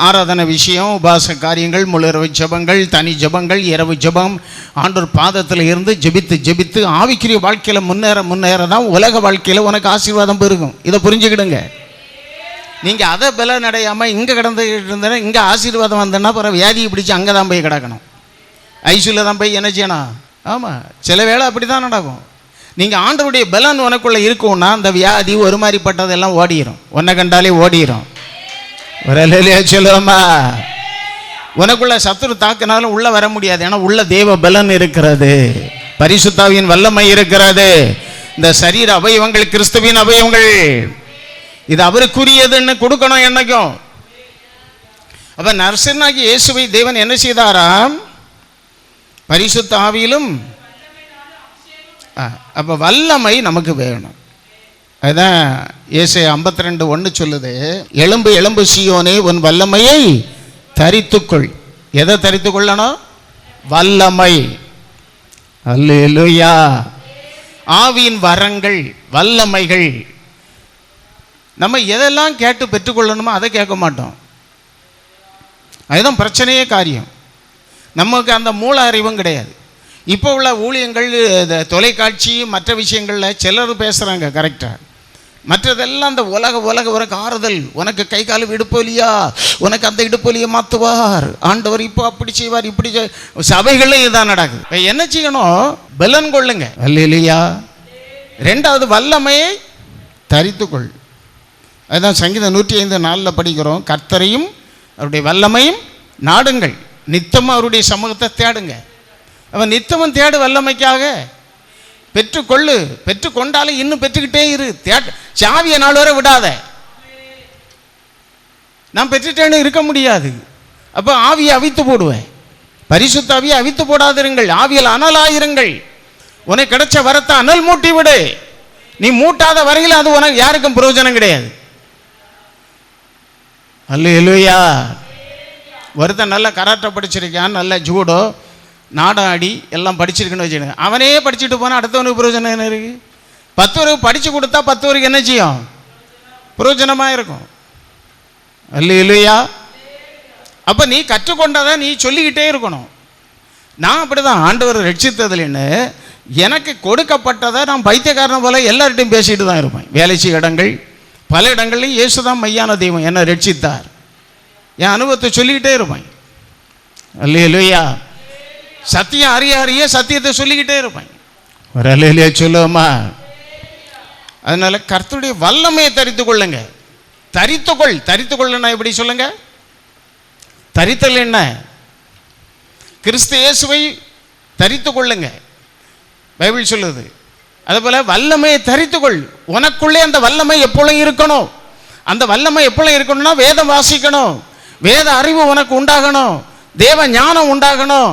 Speaker 1: ஆராதனை விஷயம், உபாச காரியங்கள், முழுரவு ஜபங்கள், தனி ஜபங்கள், இரவு ஜபம், ஆண்டவர் பாதத்தில் இருந்து ஜெபித்து ஜெபித்து ஆவிக்குரிய வாழ்க்கையில் முன்னேற தான் உலக வாழ்க்கையில் உனக்கு ஆசீர்வாதம் பெருகும். இதை புரிஞ்சுக்கிடுங்க. நீங்கள் அதை பலன் அடையாமல் இங்கே கிடந்துக்கிட்டு இருந்தேன்னா, இங்கே ஆசீர்வாதம் வந்தேன்னா பிறகு வியாதியை பிடிச்சி அங்கே தான் போய் கிடக்கணும், ஐசியூவில் தான் போய் என்ன செய்யணும். ஆமாம், சில வேளை அப்படி தான் நடக்கும். நீங்கள் ஆண்டவருடைய பலன் உனக்குள்ளே இருக்கும்னா அந்த வியாதி ஒரு மாதிரிப்பட்டதெல்லாம் ஓடிடும், உன்னை கண்டாலே ஓடிடும். ஒரு சொல்லுவோமா, உனக்குள்ள சத்துரு தாக்கினாலும் உள்ளே வர முடியாது. ஏன்னா உள்ள தேவ பலன் இருக்கிறது, பரிசுத்தாவியின் வல்லமை இருக்கிறது. இந்த சரீர அவயவங்கள் கிறிஸ்துவின் அவயவங்கள், இது அவருக்குரியதுன்னு கொடுக்கணும் என்னைக்கும். அப்ப நரசனாகி இயேசுவை தேவன் என்ன செய்தாராம்? பரிசுத்த ஆவியிலும். அப்ப வல்லமை நமக்கு வேணும். அதுதான் ஏசாயா 52:1 சொல்லுது, எலும்பு எலும்பு சீயோனே உன் வல்லமையை தரித்துக்கொள். எதை தரித்து கொள்ளணும்? வல்லமை. அல்லேலூயா. ஆவியின் வரங்கள், வல்லமைகள். நம்ம எதெல்லாம் கேட்டு பெற்றுக்கொள்ளணுமோ அதை கேட்க மாட்டோம். அதுதான் பிரச்சனையே காரியம். நமக்கு அந்த மூல அறிவும் கிடையாது. இப்போ உள்ள ஊழியங்கள், தொலைக்காட்சி, மற்ற விஷயங்களில் சிலர் பேசுகிறாங்க கரெக்டாக. மற்றதெல்லாம் அந்த உலக உனக்கு ஆறுதல், உனக்கு கை கால் இடுப்பொலியா, உனக்கு அந்த இடுப்பொலியை மாற்றுவார் ஆண்டவர், இப்போ அப்படி செய்வார், இப்படி சபைகளில் இதுதான் நடக்குது. இப்போ என்ன செய்யணும்? பலன் கொள்ளுங்க. அல்லேலூயா. ரெண்டாவது வல்லமையை தரித்துக்கொள். அதுதான் சங்கீதம் 105:4 படிக்கிறோம், கர்த்தரையும் அவருடைய வல்லமையும் நாடுங்கள், நித்தமும் அவருடைய சமூகத்தை தேடுங்க. அவன் நித்தமும் தேடு வல்லமைக்காக. பெற்றுக்கொள்ளு, பெற்றுக்கொண்டாலும் இன்னும் பெற்றுக்கிட்டே இரு. சாவியை நாள் வரை விடாத. நான் பெற்றுட்டேன்னு இருக்க முடியாது. அப்போ ஆவியை அவித்து போடுவேன். பரிசுத்த ஆவியை அவித்து போடாதிருங்கள், ஆவியில் அனலாயிருங்கள். உனக்கு கிடைச்ச வரத்தை அனல் மூட்டி விடு. நீ மூட்டாத வரையில் அது உனக்கு யாருக்கும் பிரயோஜனம் கிடையாது. அல்லேலூயா. ஒருத்தன் நல்ல கராட்டை படிச்சிருக்கான், நல்ல ஜூடோ, நாடாடி எல்லாம் படிச்சிருக்குன்னு வச்சுக்கோங்க. அவனே படிச்சுட்டு போனால் அடுத்தவனுக்கு பிரயோஜனம் என்ன இருக்குது? 10 பேருக்கு படித்து கொடுத்தா 10 பேருக்கு என்ன செய்யும்? பிரயோஜனமாக இருக்கும். அல்லேலூயா. அப்போ நீ கற்றுக்கொண்டதை நீ சொல்லிக்கிட்டே இருக்கணும். நான் அப்படி தான் ஆண்டவர் ரட்சித்ததுலன்னு எனக்கு கொடுக்கப்பட்டதை நான் பைத்தியக்காரனை போல எல்லார்ட்டையும் பேசிட்டு தான் இருப்பேன். வேலை செய்ய இடங்கள், பல இடங்கள்லையும் இயேசு தான் மையான தெய்வம், என்னை ரட்சித்தார், என் அனுபவத்தை சொல்லிக்கிட்டே இருப்பேன். அல்லேலூயா. சத்தியம் அறிய சத்தியத்தை சொல்லிக்கிட்டே இருப்பேன். ஒரு அல்லேலூயா சொல்லுவோமா? அதனால கர்த்தருடைய வல்லமையை தரித்து கொள்ளுங்க. தரித்துக்கொள்ளனா எப்படி சொல்லுங்க? தரித்தல் என்ன? கிறிஸ்து இயேசுவை தரித்து கொள்ளுங்க, பைபிள் சொல்லுது. அதுபோல வல்லமையை தரித்துக்கொள். உனக்குள்ளே அந்த வல்லமை எப்பொழுதும் இருக்கணும். அந்த வல்லமை எப்பொழுதும் இருக்கணும்னா வேதம் வாசிக்கணும், வேத அறிவு உனக்கு உண்டாகணும், தேவ ஞானம் உண்டாகணும்,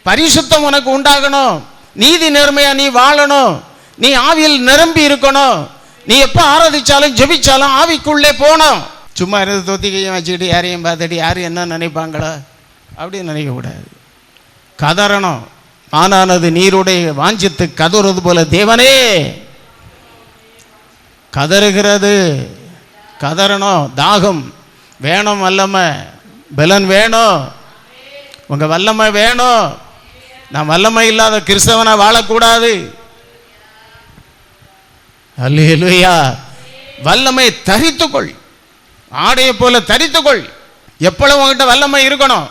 Speaker 1: பரிசுத்தம் உனக்கு உண்டாகணும், நீதி நேர்மையா நீ வாழணும், நீ ஆவியில் நிரம்பி இருக்கணும். நீ எப்போ ஆராதிச்சாலும் ஜெபிச்சாலும் ஆவிக்குள்ளே போகணும். சும்மா இருந்து தொத்திக்கையும் வச்சுக்கிட்டு யாரையும் பார்த்துட்டு யாரும் என்ன நினைப்பாங்களோ அப்படின்னு நினைக்கக்கூடாது. கதறணும். ஆனானது நீருடைய வாஞ்சித்து கதறுவது போல தேவனே கதறுகிறது. கதறணும். தாகம் வேணும், வல்லமை பலன் வேணும், உங்க வல்லமை வேணும். நான் வல்லமை இல்லாத கிறிஸ்தவனா வாழக்கூடாது. அல்லேலூயா. வல்லமை தரித்துக்கொள், ஆடையை போல தரித்துக்கொள். எப்பொழுதும் உங்ககிட்ட வல்லமை இருக்கணும்.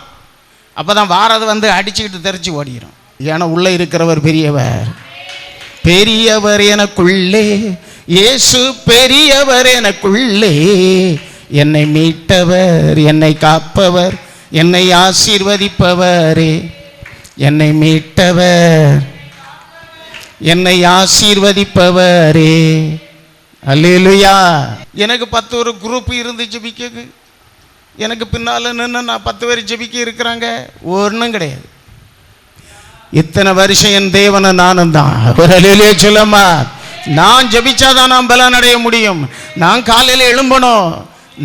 Speaker 1: அப்பதான் வாரது வந்து அடிச்சுக்கிட்டு தெரிச்சு ஓடிடும். ஏன்னா உள்ள இருக்கிறவர் பெரியவர். பெரியவர் எனக்குள்ளே, இயேசு பெரியவர் எனக்குள்ளே, என்னை மீட்டவர், என்னை காப்பவர், என்னை ஆசீர்வதிப்பவரே, என்னை மீட்டவர், என்னை ஆசீர்வதிப்பவரே. அல்லேலூயா. எனக்கு 10 ஒரு குரூப் இருந்து ஜெபிக்க, எனக்கு பின்னால் நின்று நான் 10 பேர் ஜெபிக்க இருக்கிறாங்க, ஒன்றும் கிடையாது. இத்தனை வருஷம் என் தேவனை நானும் தான். ஒரு அல்லேலூயா சொல்லமா? நான் ஜெபிச்சாதான் நான் பலன் அடைய முடியும். நான் காலையில் எழும்பணும்,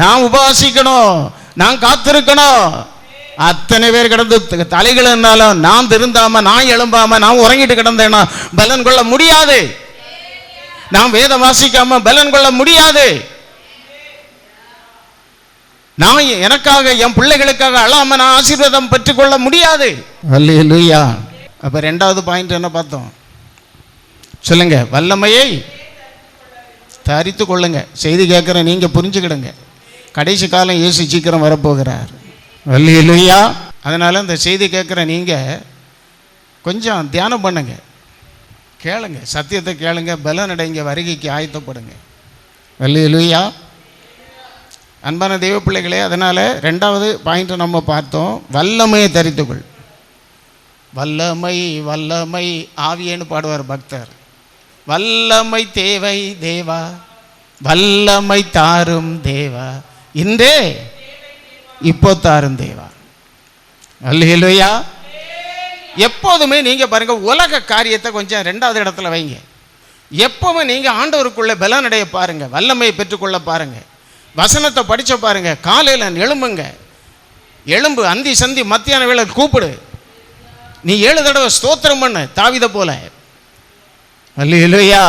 Speaker 1: நான் உபவாசிக்கணும், நான் காத்திருக்கணும். அத்தனை பேர் கிடந்து தலைகள் இருந்தாலும் நான் திருந்தாம, நான் எழும்பாம, நான் உறங்கிட்டு கிடந்தேன்னா பலன் கொள்ள முடியாது. நான் வேதம் வாசிக்காம பலன் கொள்ள முடியாது. நான் எனக்காக என் பிள்ளைகளுக்காக அழாம நான் ஆசீர்வாதம் பெற்றுக்கொள்ள முடியாது. அல்லேலூயா. அப்ப 2வது பாயிண்ட் என்ன பார்த்தோம் சொல்லுங்க? வல்லமையை தரித்து கொள்ளுங்க. செய்தி கேட்குற நீங்க புரிஞ்சுக்கிடுங்க. கடைசி காலம் இயேசு சீக்கிரம் வரப்போகிறார். அல்லேலூயா. அதனால இந்த செய்தி கேட்குற நீங்க கொஞ்சம் தியானம் பண்ணுங்க, கேளுங்க, சத்தியத்தை கேளுங்க, பலன் அடைங்க, வருகைக்கு ஆயத்தப்படுங்க. அல்லேலூயா. அன்பான தெய்வ பிள்ளைகளே, அதனால 2வது பாயிண்ட் நம்ம பார்த்தோம், வல்லமையை தரித்துக்கொள். வல்லமை வல்லமை ஆவியேன்னு பாடுவார் பக்தர். வல்லமை தேவை தேவா, வல்லமை தாரும் தேவா, இன்றே இப்போ தாரும் தேவா. அல்லேலூயா. எப்போதுமே நீங்க பாருங்க, உலக காரியத்தை கொஞ்சம் ரெண்டாவது இடத்துல வைங்க. எப்பவுமே நீங்க ஆண்டவருக்குள்ள பலனடைய பாருங்க, வல்லமையை பெற்றுக்கொள்ள பாருங்க, வசனத்தை படிச்ச பாருங்க. காலையில் எழும்புங்க, எழும்பு, அந்தி சந்தி மத்தியான வேளை கூப்பிடு. நீ 7 தடவை ஸ்தோத்திரம் பண்ணு தாவீத போல. அல்லேலூயா.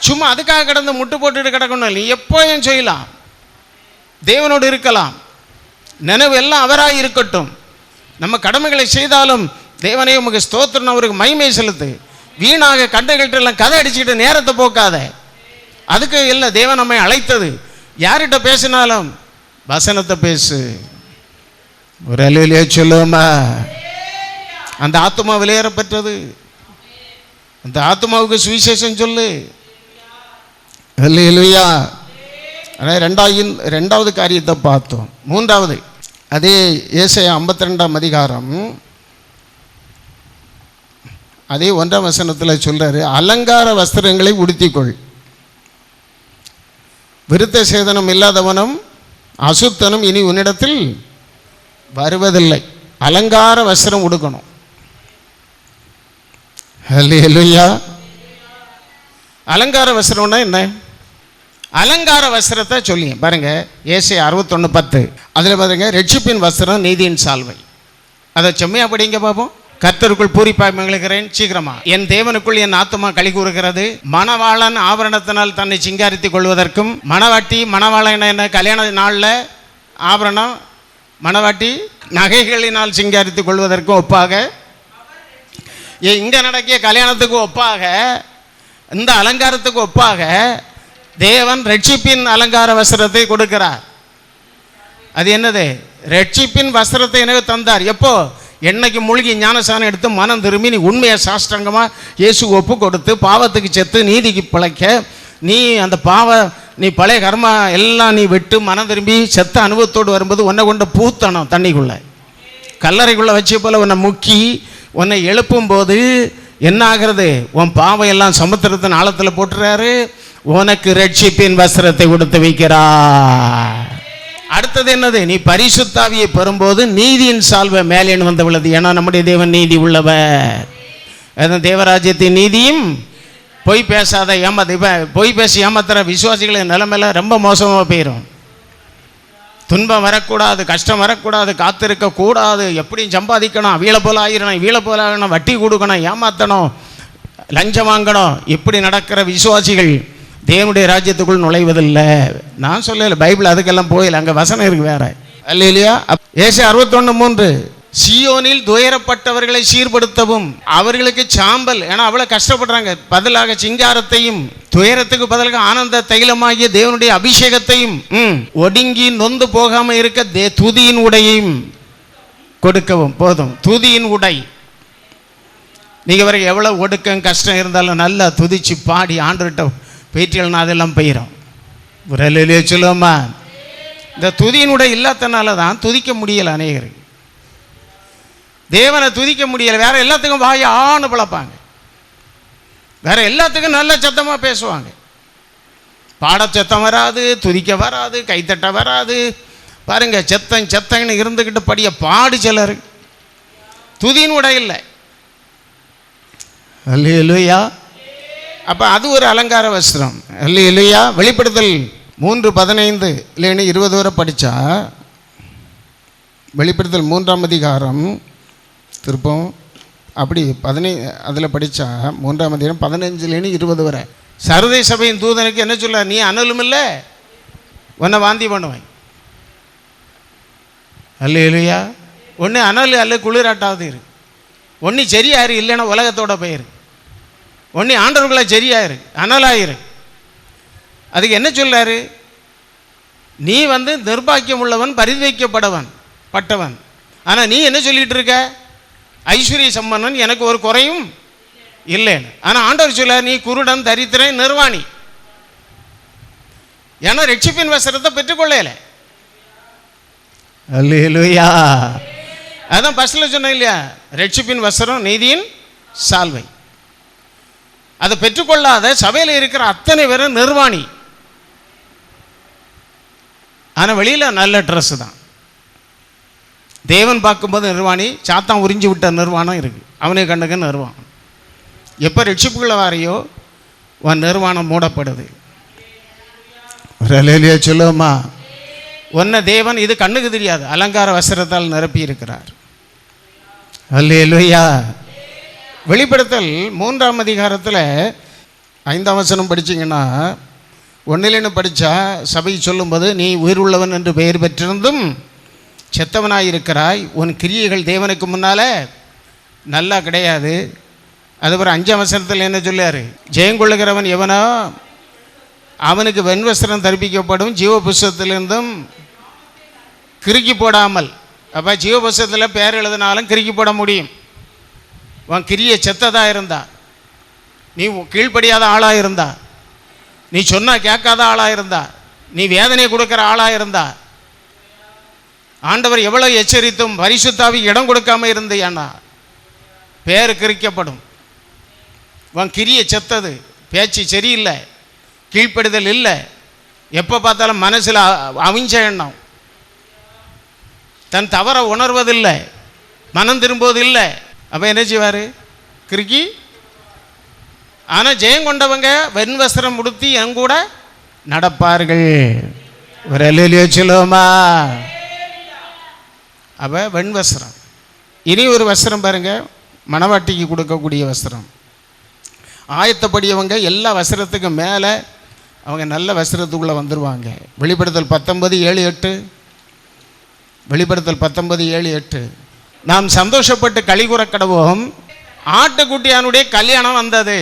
Speaker 1: சும்மா அதுக்காக கிடந்து முட்டு போட்டுட்டு கிடக்கணும். நீ எப்போயும் செய்யலாம், தேவனோடு இருக்கலாம், நினைவு எல்லாம் அவராக இருக்கட்டும். நம்ம கடமைகளை செய்தாலும் தேவனே உமக்கு ஸ்தோத்திரம், அவருக்கு மகிமை செலுத்து. வீணாக கண்டைகள்கிட்ட எல்லாம் கதை அடிச்சுக்கிட்டு நேரத்தை போக்காத. அதுக்கு இல்லை தேவன் நம்மை அழைத்தது. யார்கிட்ட பேசினாலும் வசனத்தை பேசு. ஒரு அல்லேலூயா சொல்லுமா. அந்த ஆத்மா வெளியேற பெற்றது, அந்த ஆத்மாவுக்கு சுவிசேஷம் சொல்லு. அல்லேலூயா. ரெண்டாவது காரியத்தை பார்த்தோம். மூன்றாவது, அதே ஏசாயா 52ஆம் அதிகாரம் அதே 1ஆம் வசனத்தில் சொல்றாரு, அலங்கார வஸ்திரங்களை உடுத்திக்கொள், விருத்த சேதனம் இல்லாதவனும் அசுத்தனும் இனி உன்னிடத்தில் வருவதில்லை. அலங்கார வஸ்திரம் உடுக்கணும். அல்லேலூயா. அலங்கார வஸ்திரம்னா என்ன? அலங்கார வஸ்திரத்தை சொல்லி பாருங்க, ஏசாயா 61:10 அதில் பாருங்க, ரட்சிப்பின் வஸ்திரம் நீதியின் சால்வை. அதை செம்மையா படிங்க பார்ப்போம். கர்த்தருக்குள் பூரிப்பாய் மகிழ்கிறேன், சீக்கிரமா என் தேவனுக்குள் என் ஆத்துமா களி கூறுகிறது. மணவாளன் ஆபரணத்தினால் தன்னை சிங்காரித்துக் கொள்வதற்கும், மணவாட்டி மணவாளன் என்ன கல்யாண நாளில் ஆபரணம், மணவாட்டி நகைகளினால் சிங்காரித்துக் கொள்வதற்கும் ஒப்பாக, இங்கே நடக்கிய கல்யாணத்துக்கு ஒப்பாக, இந்த அலங்காரத்துக்கு ஒப்பாக தேவன் ரட்சிப்பின் அலங்கார வஸ்திரத்தை கொடுக்கிறார். அது என்னது? ரட்சிப்பின் வஸ்திரத்தை எனக்கு தந்தார். எப்போ? என்னைக்கு மூழ்கி ஞானசானம் எடுத்து மனம் திரும்பி நீ உண்மையை சாஷ்டாங்கமாக இயேசு ஒப்பு கொடுத்து பாவத்துக்கு செத்து நீதிக்கு பிழைக்க, நீ அந்த நீ பழைய கர்மா எல்லாம் நீ விட்டு மனம் திரும்பி செத்த அனுபவத்தோடு வரும்போது உன்னை கொண்ட பூத்தனம் தண்ணிக்குள்ளே கல்லறைக்குள்ளே வச்ச போல் உன்னை முக்கி உன்னை எழுப்பும் போது என்ன ஆகிறது? உன் பாவம் எல்லாம் சமுத்திரத்தின் ஆழத்தில் போட்டுறாரு. உனக்கு ரட்சிப்பின் வஸ்திரத்தை கொடுத்து வைக்கிறார். அடுத்தது என்னது? நீ பரிசுத்தாவியை பெறும்போது நீதியின் சால்வை மேலேன்னு வந்து விழுது. ஏன்னா நம்முடைய தேவன் நீதி உள்ளவர். தேவராஜ்யத்தின் நீதியும் பொய் பேசாத பொய் பேசி ஏமாத்துற விசுவாசிகளின் நிலைமையில ரொம்ப மோசமாக போயிடும். துன்பம் வரக்கூடாது, கஷ்டம் வரக்கூடாது, காத்திருக்க கூடாது, எப்படியும் சம்பாதிக்கணும், வீழ போல ஆயிரணும், வீழ போல ஆகணும், வட்டி கொடுக்கணும், ஏமாற்றணும், லஞ்சம் வாங்கணும், இப்படி நடக்கிற விசுவாசிகள் தேவனுடைய ராஜ்யத்துக்குள் நுழைவதில்லை. நான் சொல்லல, பைபிள் அதுக்கெல்லாம் போயில, அங்கே வசனம் இருக்கு வேற. அல்லேலூயா. ஏசாயா 61:3 சீயோனில் துயரப்பட்டவர்களை சீர்படுத்தவும் அவர்களுக்கு சாம்பல், ஏன்னா அவ்வளோ கஷ்டப்படுறாங்க, பதிலாக சிங்காரத்தையும் துயரத்துக்கு பதிலாக ஆனந்த தைலமாகிய தேவனுடைய அபிஷேகத்தையும் ஒடுங்கி நொந்து போகாம இருக்க துதியின் உடையையும் கொடுக்கவும். போதும், துதியின் உடை. நீங்கள் வரைக்கும் எவ்வளோ ஒடுக்கம் கஷ்டம் இருந்தாலும் நல்லா துதிச்சு பாடி ஆண்டுகிட்ட பேட்டியல்னா அதெல்லாம் போயிடும். ஒரு அல்லேலூயா சொல்லுவோமா. இந்த துதியினுடைய இல்லாதனால தான் துதிக்க முடியலை. அநேகருக்கு தேவனை துதிக்க முடியலை. வேற எல்லாத்துக்கும் வாய் ஆணு பிளப்பாங்க, வேற எல்லாத்துக்கும் நல்ல சத்தமாக பேசுவாங்க. பாட சத்தம் வராது, துதிக்க வராது, கைத்தட்ட வராது. பாருங்க, செத்தங்கன்னு இருந்துக்கிட்டு படிய பாடு சிலர். துதியினுடைய இல்லை. அல்லேலூயா. அப்போ அது ஒரு அலங்கார வஸ்திரம். அல்லேலூயா. வெளிப்படுத்தல் 3:15 இல்லைன்னு 20 வரை படித்தா, வெளிப்படுத்தல் 3ஆம் அதிகாரம் திருப்பம் அப்படி 15 அதில் படித்தா 3ஆம் அதிகாரம் 15 20 வரை சர்தை சபையின் தூதனுக்கு என்ன சொல்ல? நீ அனலும் இல்லை, உன்னை வாந்தி பண்ணுவேன். அல்லேலூயா. ஒன்று அனல் அல்ல குளிராட்டாவது இரு, ஒன்று சரியாயிரு, இல்லைன்னா உலகத்தோட போயிரு. ஒன்று ஆண்டவர்களை சரியாயிரு, அனலாயிரு. அதுக்கு என்ன சொல்றாரு? நீ நிர்பாக்கியம் உள்ளவன், பரிதைக்கப்படவன் பட்டவன். ஆனால் நீ என்ன சொல்லிட்டு இருக்க? ஐஸ்வர்ய சம்பந்தன், எனக்கு ஒரு குறையும் இல்லைன்னு. ஆனால் ஆண்டவர் சொல்ல, நீ குருடன், தரித்திரன், நிர்வாணி. ஏன்னா ரட்சிப்பின் வஸ்திரத்தை பெற்றுக்கொள்ளல. அல்லேலூயா. அதான் பஸ்ல சொன்ன இல்லையா, ரட்சிப்பின் வஸ்திரம் நீதியின் சால்வை. அதை பெற்றுக்கொள்ளாத சபையில் இருக்கிற அத்தனை பேரும் நிர்வாணி. ஆனால் வெளியில் நல்ல ட்ரெஸ்ஸு தான். தேவன் பார்க்கும்போது நிர்வாணி, சாத்தான் உறிஞ்சி விட்ட நிர்வாணம் இருக்குது. அவனே கண்ணுக்கு நிர்வாணம். எப்போ ரட்சிப்புக்குள்ள வாரையோ உன் நிர்வாணம் மூடப்படுது. சொல்லுவோமா? ஒன்ன தேவன் இது கண்ணுக்கு தெரியாது அலங்கார வஸ்திரத்தால் நிரப்பி இருக்கிறார். அல்லேலூயா. வெளிப்படுத்தல் 3ஆம் அதிகாரத்தில் 5ஆம் வசனம் படிச்சிங்கன்னா, 1 படித்தா சபை சொல்லும்போது, நீ உயிர் உள்ளவன் என்று பெயர் பெற்றிருந்தும் செத்தவனாயிருக்கிறாய், உன் கிரியைகள் தேவனுக்கு முன்னால் நல்லா கிடையாது. அதுபோல் 5ஆம் வசனத்தில் என்ன சொல்லார்? ஜெயங்கொள்ளுகிறவன் எவனோ அவனுக்கு வெண்வஸ்திரம் தரிப்பிக்கப்படும், ஜீவ புஸ்தகத்திலிருந்தும் கிறுக்கி போடாமல். அப்போ ஜீவ புஸ்தகத்தில் பேர் எழுதினாலும் கிறுக்கி போட முடியும். உன் கிரியை செத்ததாக இருந்தா, நீ கீழ்ப்படியாத ஆளாக இருந்தா, நீ சொன்னால் கேட்காத ஆளாக இருந்தா, நீ வேதனை கொடுக்குற ஆளாக இருந்தா, ஆண்டவர் எவ்வளோ எச்சரித்தும் பரிசுத்தாவி இடம் கொடுக்காம இருந்தேன்னா பேர் கிறுக்கப்படும். உன் கிரியை செத்தது, பேச்சு சரியில்லை, கீழ்ப்படுதல் இல்லை, எப்போ பார்த்தாலும் மனசில் அவிஞ்ச எண்ணம், தன் தவற உணர்வதில்லை, மனம் திரும்புவதில்லை. அப்போ என்ன செய்வார்? கிறுக்கி. ஆனால் ஜெயம் கொண்டவங்க வெண்வஸ்திரம் உடுத்தி எங்கூட நடப்பார்கள். ஒரு அல்லேலூயா சொல்லுவோமா? அப்போ வெண்வஸ்திரம். இனி ஒரு வஸ்திரம் பாருங்க, மணவாட்டிக்கு கொடுக்கக்கூடிய வஸ்திரம். ஆயத்தப்படியவங்க எல்லா வஸ்திரத்துக்கும் மேலே அவங்க நல்ல வஸ்திரத்துக்குள்ளே வந்துடுவாங்க. வெளிப்படுத்தல் 19:7-8. வெளிப்படுத்தல் 19:7-8. நாம் சந்தோஷப்பட்டு களிகூற கடவோம், ஆட்டுக்குட்டியானுடைய கல்யாணம் வந்தது.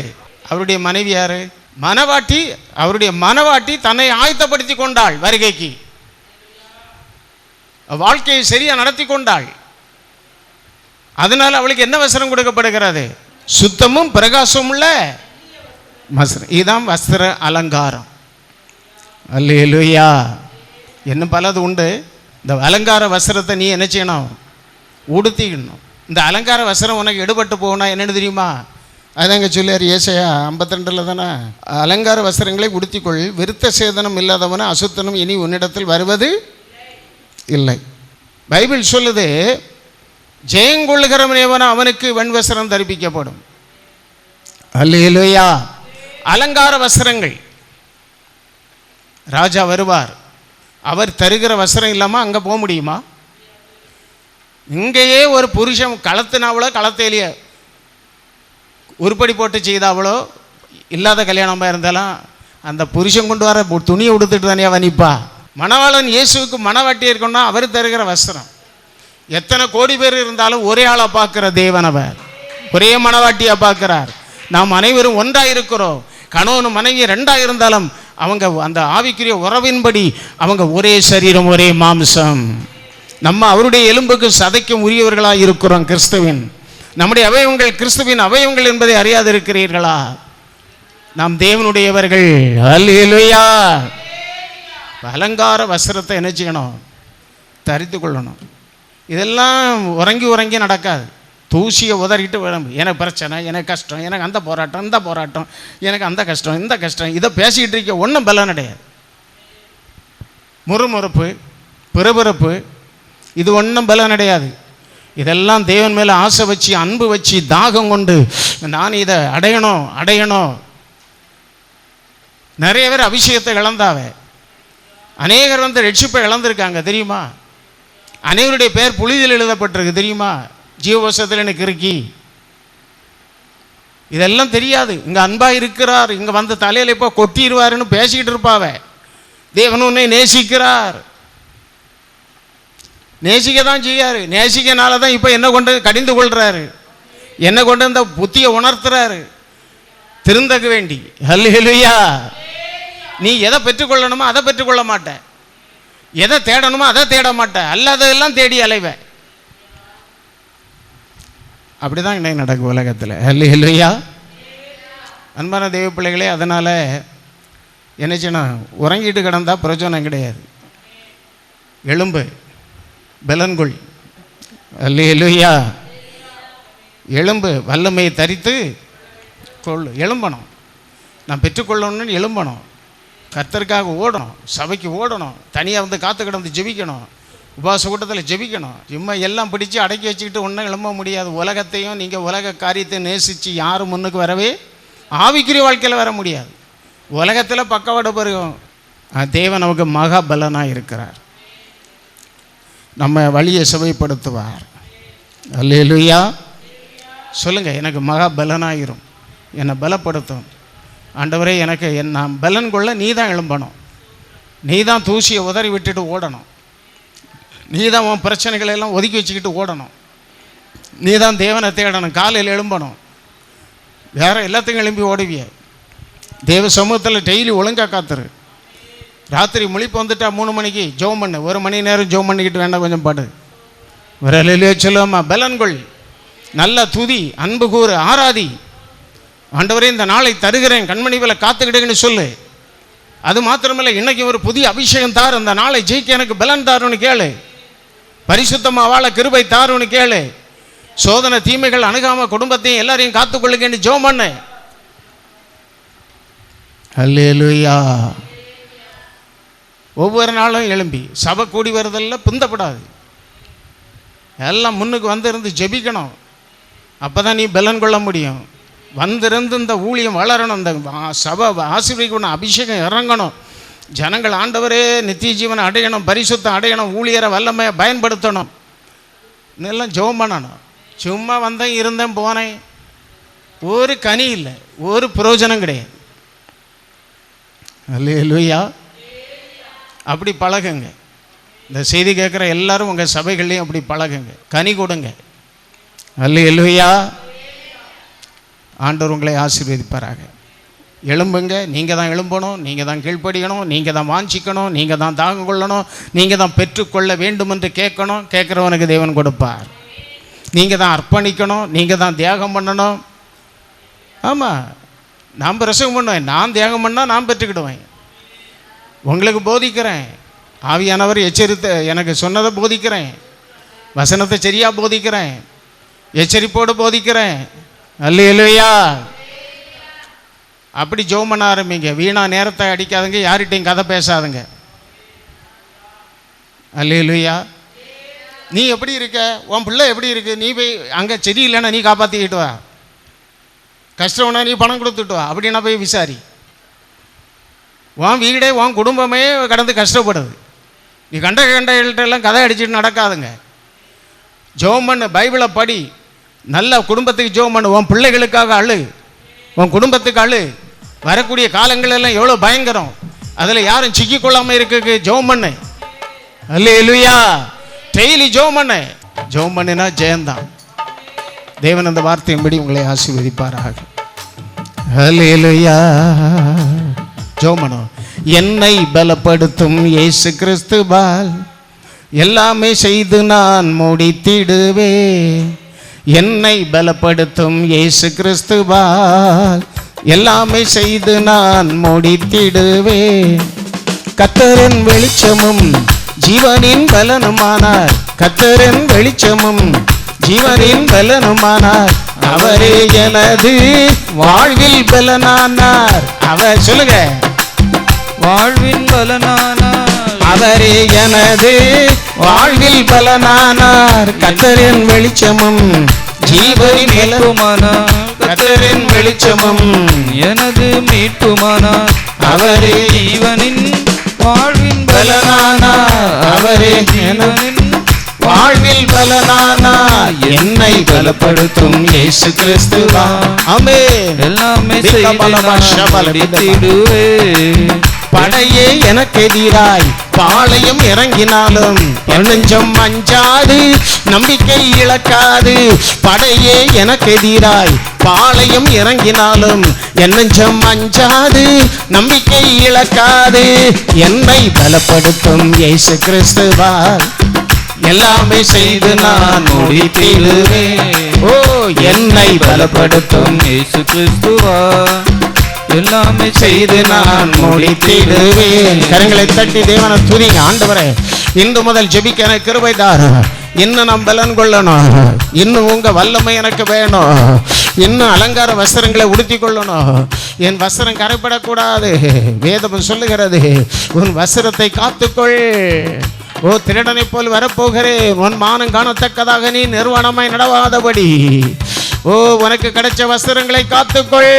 Speaker 1: அவருடைய மனைவி யாரு? மணவாட்டி. அவருடைய மணவாட்டி தன்னை ஆயத்தப்படுத்தி கொண்டாள் வருகைக்கு. வாழ்க்கையை சரியா நடத்தி கொண்டாள். அதனால அவளுக்கு என்ன வஸ்திரம் கொடுக்கப்படுகிறது? சுத்தமும் பிரகாசமும் உள்ள வஸ்திரம். இதுதான் வஸ்திர அலங்காரம். அல்லேலூயா. இன்னும் பலது உண்டு. இந்த அலங்கார வஸ்திரத்தை நீ என்ன செய்யணும்? உடுத்திக்கணும். இந்த அலங்கார வஸ்திரம் உனக்கு எடுபட்டு போகணும்னா என்னென்னு தெரியுமா? அதாங்க சொல்லியார் ஏசாயா 52 தானே, அலங்கார வஸ்திரங்களை உடுத்திக்கொள், விருத்த சேதனம் இல்லாதவன அசுத்தனும் இனி உன்னிடத்தில் வருவது இல்லை. பைபிள் சொல்லுது, ஜெயங்கொள்ளுகிறவன் எவனோ அவனுக்கு வெண்வஸ்திரம் தரிப்பிக்கப்படும். அல்லேலூயா. அலங்கார வஸ்திரங்கள். ராஜா வருவார், அவர் தருகிற வஸ்திரம் இல்லாமல் அங்கே போக முடியுமா? இங்கேயே ஒரு புருஷன் களத்தினாவளோ களத்தையிலேயே உருப்படி போட்டு செய்தாவளோ இல்லாத கல்யாணமாக இருந்தாலும் அந்த புருஷன் கொண்டு வர துணியை உடுத்துட்டு தானே வனிப்பா. மணவாளன் இயேசுவுக்கு மணவாட்டி இருக்கணும்னா அவர் தருகிற வஸ்திரம். எத்தனை கோடி பேர் இருந்தாலும் ஒரே ஆளாக பார்க்குற தேவன் அவர், ஒரே மணவாட்டியாக பார்க்குறார். நாம் அனைவரும் ஒன்றாக இருக்கிறோம். கணவன் மனைவி 2ஆக இருந்தாலும் அவங்க அந்த ஆவிக்குரிய உறவின்படி அவங்க ஒரே சரீரம், ஒரே மாம்சம். நம்ம அவருடைய எலும்புக்கு சதைக்கும் உரியவர்களாக இருக்கிறோம். கிறிஸ்துவின் நம்முடைய அவயவங்கள் கிறிஸ்துவின் அவயவங்கள் என்பதை அறியாது இருக்கிறீர்களா? நாம் தேவனுடையவர்கள். அல்லேலூயா. அலங்கார வஸ்திரத்தை என்ன செய்யணும்? தரித்து கொள்ளணும். இதெல்லாம் உறங்கி நடக்காது. தூசியை உதறிட்டு எனக்கு பிரச்சனை, எனக்கு கஷ்டம், எனக்கு அந்த போராட்டம், இந்த போராட்டம், எனக்கு அந்த கஷ்டம், இந்த கஷ்டம், இதை பேசிக்கிட்டு இருக்க ஒன்றும் பலன் கிடையாது. முறுமுறுப்பு, பிறபிறப்பு, இது ஒன்றும் பலன் கிடையாது. இதெல்லாம் தேவன் மேலே ஆசை வச்சு, அன்பு வச்சு, தாகம் கொண்டு நான் இதை அடையணும். நிறைய பேர் அபிஷேகத்தை இழந்தாவ, அநேகர் ரட்சிப்பை இழந்திருக்காங்க தெரியுமா? அனைவருடைய பெயர் புலிதில் எழுதப்பட்டிருக்கு தெரியுமா? ஜீவவசத்தில் எனக்கு இருக்கி. இதெல்லாம் தெரியாது. இங்கே அன்பாக இருக்கிறார், இங்கே வந்து தலையில் இப்போ கொட்டிடுவாருன்னு பேசிக்கிட்டு இருப்பாவ. தேவன் உன்னை நேசிக்கிறார், நேசிக்க தான் செய்யாரு. நேசிக்கனால தான் இப்போ என்ன கொண்டு கடிந்து கொள்றாரு, என்ன கொண்டு இந்த புத்தியை உணர்த்துறாரு திருந்தக்க வேண்டி. ஹல்லேலூயா. நீ எதை பெற்றுக்கொள்ளணுமோ அதை பெற்றுக்கொள்ள மாட்டேன், எதை தேடணுமோ அதை தேட மாட்டேன், அல்லாததெல்லாம் தேடி அலைவேன். அப்படிதான் இன்னைக்கு நடக்கும் உலகத்தில். ஹல்லேலூயா. அன்பான தெய்வ பிள்ளைகளே, அதனால் என்ன செய்யணும்? உறங்கிட்டு கிடந்தா பிரயோஜனம் கிடையாது. எலும்பு பலன்கொள். அல்லேலூயா. எலும்பு வல்லமையை தரித்து கொள்ளு. எழும்பணும். நான் பெற்றுக்கொள்ளணும்னு எழும்பணும், கர்த்தருக்காக ஓடணும், சபைக்கு ஓடணும், தனியாக வந்து காத்து கிடந்து ஜெபிக்கணும், உபவாச கூட்டத்தில் ஜெபிக்கணும். சும்மா எல்லாம் பிடிச்சி அடக்கி வச்சுக்கிட்டு ஒன்றும் எழும்ப முடியாது. உலகத்தையும் நீங்கள் உலக காரியத்தை நேசித்து யாரும் முன்னுக்கு வரவே ஆவிக்குரிய வாழ்க்கையில் வர முடியாது. உலகத்தில் பக்கவாட பெருகும். தேவன் நமக்கு மகா பலனாக இருக்கிறார், நம்ம வழியை சுவைப்படுத்துவார். அல்லேலூயா சொல்லுங்கள். எனக்கு மகா பலனாயிரும், என்னை பலப்படுத்தும். ஆண்டவரே எனக்கு நான் பலன் கொள்ள நீ தான் எழும்பணும், நீ தான் தூசியை உதறி விட்டுட்டு ஓடணும், நீ தான் உன் பிரச்சனைகளை எல்லாம் ஒதுக்கி வச்சுக்கிட்டு ஓடணும், நீ தான் தேவனை தேடணும், காலையில் எழும்பணும். வேறு எல்லாத்தையும் எழும்பி ஓடுவிய. தேவ சமூகத்தில் டெய்லி ஒழுங்காக காத்துரு. ராத்திரி முழிப்பு வந்துட்டா 3 மணிக்கு ஜெபம் பண்ணு, 1 மணி நேரம் ஜெபம் பண்ணிக்கிட்டு வேண்டாம் கொஞ்சம் பாடு. ஒரு அலையிலே சொல்லுவோமா, பலன்கொள், நல்ல துதி, அன்பு கூறு, ஆராதி. ஆண்டவரே இந்த நாளை தருகிறேன், கண்மணி போல காத்துக்கிடுங்கன்னு சொல்லு. அது மாத்திரமில்லை, இன்னைக்கு ஒரு புதிய அபிஷேகம் தார், அந்த நாளை ஜெயிக்க எனக்கு பலன் தாருன்னு கேளு. பரிசுத்தமாக வாழ கிருபை தாருன்னு கேளு. சோதனை தீமைகள் அணுகாம குடும்பத்தையும் எல்லாரையும் காத்துக்கொள்ளுங்கன்னு ஜெபம் பண்ணு. அல்லேலூயா. ஒவ்வொரு நாளும் எழும்பி சபை கூடி வருதெல்லாம் பிந்தப்படாது, எல்லாம் முன்னுக்கு வந்திருந்து ஜெபிக்கணும். அப்போ தான் நீ பலன் கொள்ள முடியும். வந்திருந்து இந்த ஊழியம் வளரணும், இந்த சபை ஆசீர்வதிக்கணும், அபிஷேகம் இறங்கணும், ஜனங்கள் ஆண்டவரே நித்திய ஜீவனை அடையணும், பரிசுத்தம் அடையணும், ஊழியரை வல்லமையை பயன்படுத்தணும். இதெல்லாம் ஜெபம் பண்ணணும். சும்மா வந்தேன் இருந்தேன் போனேன், ஒரு கனி இல்லை, ஒரு பிரயோஜனம் கிடையாது. அல்லேலூயா. அப்படி பழகுங்க. இந்த செய்தி கேட்குற எல்லாரும் உங்கள் சபைகள்லையும் அப்படி பழகுங்க, கனி கொடுங்க. அல்லேலூயா. ஆண்டவர் உங்களை ஆசீர்வதிப்பாராக. எழும்புங்க. நீங்கள் தான் எழும்பணும், நீங்கள் தான் கீழ்ப்படியணும், நீங்கள் தான் வாஞ்சிக்கணும், நீங்கள் தான் தாங்க கொள்ளணும், நீங்கள் தான் பெற்றுக்கொள்ள வேண்டும் என்று கேட்கணும். கேட்குறவனுக்கு தேவன் கொடுப்பார். நீங்கள் தான் அர்ப்பணிக்கணும், நீங்கள் தான் தியாகம் பண்ணணும். ஆமாம், நான் பிரசங்கம் பண்ணுவேன், நான் தியாகம் பண்ணால் நான் பெற்றுக்கிடுவேன். உங்களுக்கு போதிக்கிறேன், ஆவியானவர் எச்சரித்த எனக்கு சொன்னதை போதிக்கிறேன், வசனத்தை சரியாக போதிக்கிறேன், எச்சரிப்போடு போதிக்கிறேன். அல்லேலூயா. அப்படி ஜெபம் பண்ண ஆரம்பிங்க. வீணா நேரத்தை அடிக்காதுங்க, யார்கிட்டையும் கதை பேசாதுங்க. அல்லேலூயா. நீ எப்படி இருக்க, உன் பிள்ளை எப்படி இருக்கு, நீ போய் அங்கே செடி இல்லைன்னா நீ காப்பாற்றிக்கிட்டு வா, கஷ்டம்னா நீ பணம் கொடுத்துட்டு வா, அப்படின்னா போய் விசாரி. உன் வீடே உன் குடும்பமே கடந்து கஷ்டப்படுது, நீ கண்டெல்லாம் கதை அடிச்சுட்டு நடக்காதுங்க. ஜெபம் பண்ணு, பைபிளை படி, நல்ல குடும்பத்துக்கு ஜெபம் பண்ணு, உன் பிள்ளைகளுக்காக அழு, உன் குடும்பத்துக்கு அழு. வரக்கூடிய காலங்கள் எல்லாம் எவ்வளோ பயங்கரம், அதில் யாரும் சிக்கிக்கொள்ளாமல் இருக்கு. ஜெபம் பண்ணு. அல்லேலூயா. டெய்லி ஜெபம் பண்ணு. ஜெபம் பண்ணினா ஜெயந்தான். தேவன் அந்த வார்த்தையின்படி உங்களை ஆசீர்வதிப்பாராக. அல்லேலூயா. ஜெபம் பண்ணு. என்னை பலப்படுத்தும் இயேசு கிறிஸ்துவால் எல்லாமே செய்து நான் முடித்திடுவேன். என்னை பலப்படுத்தும் இயேசு கிறிஸ்துவால் எல்லாமே செய்து நான் முடித்திடுவேன். கர்த்தரின் வெளிச்சமும் ஜீவனின் பலனுமானார், கர்த்தரின் வெளிச்சமும் ஜீவனின் பலனுமானார், அவரே எனது வாழ்வில் பலனானார். அவர் சொல்லுங்க, வாழ்வின் பலனானார், அவரே எனது வாழ்வில் பலனானார். கர்த்தரின் வெளிச்சமும் ஜீவனின் பலனுமானார், கர்த்தரின் வெளிச்சமும் எனது மீட்புமானார், அவரே ஜீவனின் வாழ்வின் பலனானார், அவரே எனது வாழ்வில் பலனானார். என்னை பலப்படுத்தும் இயேசு கிறிஸ்துவா. ஆமென். எல்லாமே படையே எனக்கு எதிராய் பாளையம் இறங்கினாலும் என் நெஞ்சம் அஞ்சாது, நம்பிக்கை இழக்காது. படையே எனக்கு எதிராய் பாளையம் இறங்கினாலும் என் நெஞ்சம் அஞ்சாது, நம்பிக்கை இழக்காது. என்னை பலப்படுத்தும் இயேசு கிறிஸ்துவால் எல்லாமே செய்து நான் முடித்திடுவேன். ஓ, என்னை பலப்படுத்தும் இயேசு கிறிஸ்துவா எல்லாமே செய்து நான் முடித்திடுவேன். கரங்களை தட்டி தேவனை துதிங்க. ஆண்டவரே, இன்று முதல் ஜெபிக்க எனக்கு கிருபை தாரும். இன்னும் நான் பலன் கொள்ளணும், இன்னும் உங்க வல்லமை எனக்கு வேணும், இன்னும் அலங்கார வஸ்திரங்களை உடுத்தி கொள்ளணும், என் வஸ்திரம் கரைப்படக்கூடாது. வேதம் சொல்லுகிறது, உன் வஸ்திரத்தை காத்துக்கொள். ஓ திருடனை போல் வரப்போகிறேன், உன் மானம் காணத்தக்கதாக நீ நிர்வாணமாய் நடவாதபடி ஓ உனக்கு கிடைச்ச வஸ்திரங்களை காத்துக்கொள்.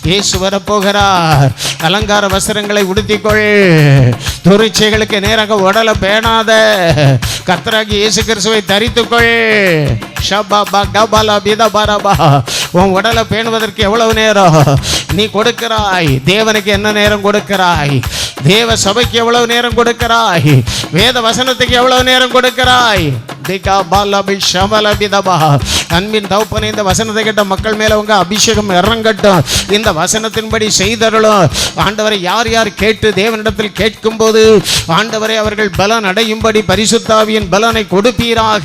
Speaker 1: இயேசு வரப்போகிறார். அலங்கார வஸ்திரங்களை உடுத்திக்கொள். துரிச்சைகளுக்கு நேராக உடலை பேணாத கர்த்தராகிய இயேசு கிறிஸ்துவை தரித்துக்கொள். உன் உடலை பேணுவதற்கு எவ்வளவு நேரம் நீ கொடுக்கிறாய்? தேவனுக்கு என்ன நேரம் கொடுக்கிறாய்? தேவ சபைக்கு எவ்வளவு நேரம் கொடுக்கிறாய்? வேத வசனத்துக்கு எவ்வளவு நேரம் கொடுக்கிறாய்? அன்பின் தகப்பனே, இந்த வசனத்தை கேட்ட மக்கள் மேல உங்க அபிஷேகம் இறங்கட்டும். இந்த வசனத்தின்படி செய்தருளும் ஆண்டவரை. யார் யார் கேட்டு தேவனிடத்தில் கேட்கும் போது ஆண்டவரை அவர்கள் பலன் அடையும்படி பரிசுத்த ஆவியின் பலனை கொடுப்பீராக.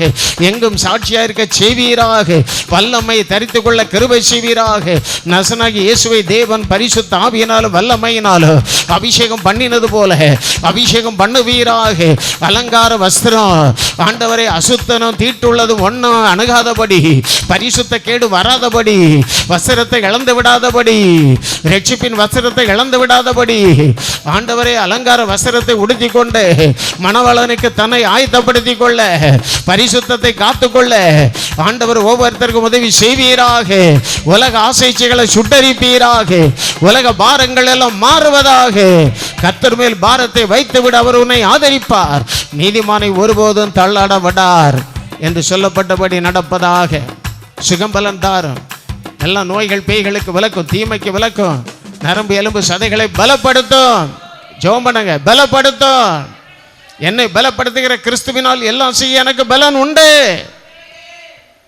Speaker 1: எங்கும் சாட்சியா இருக்க செய்வீராக. வல்லமை தரித்து கொள்ள கிருபை செய்வீராக. நசனாகி இயேசுவை தேவன் பரிசுத்த ஆவியினாலும் வல்லமையினாலும் அபிஷேகம் பண்ணினது போல அபிஷேகம் பண்ணுவீராக. அலங்கார வஸ்திரம் ஆண்டவரை அசுத்தனும் தீட்டுள்ளதும் ஒன்றும் அணுகாதபடி, பரிசுத்த கேடு வராதபடி, வஸ்திரத்தை இழந்து விடாதபடி, ரட்சிப்பின் வஸ்திரத்தை இழந்து விடாதபடி ஆண்டவரை அலங்கார வஸ்திரத்தை உடுத்தி கொண்டு மணவாளனுக்கு தன்னை ஆயத்தப்படுத்திக் கொள்ள, பரிசுத்தத்தை காத்துக்கொள்ள ஆண்டவர் ஒவ்வொருத்தருக்கும் உதவி செய்வீராக. உலக ஆசைச்சைகளை சுட்டரிப்பீராக. உலக பாரங்கள் எல்லாம் மாறுவதாக. கர்த்தர் மேல் பாரத்தை வைத்துவிட அவர் உன்னை ஆதரிப்பார். நீதிமானை ஒருபோதும் தள்ளாட விடார் என்று சொல்லப்பட்டபடி நடப்பதாக. சுகம்பலன் தாரும். எல்லா நோய்கள் பேய்களுக்கு விலக்கும், தீமைக்கு விலக்கும், நரம்பு எலும்பு சதைகளை பலப்படுத்தும். ஜெபம் பண்ணுங்க, பலப்படுத்தும். என்னை பலப்படுத்துகிற கிறிஸ்துவினால் எல்லாம் செய்ய எனக்கு பலன் உண்டு.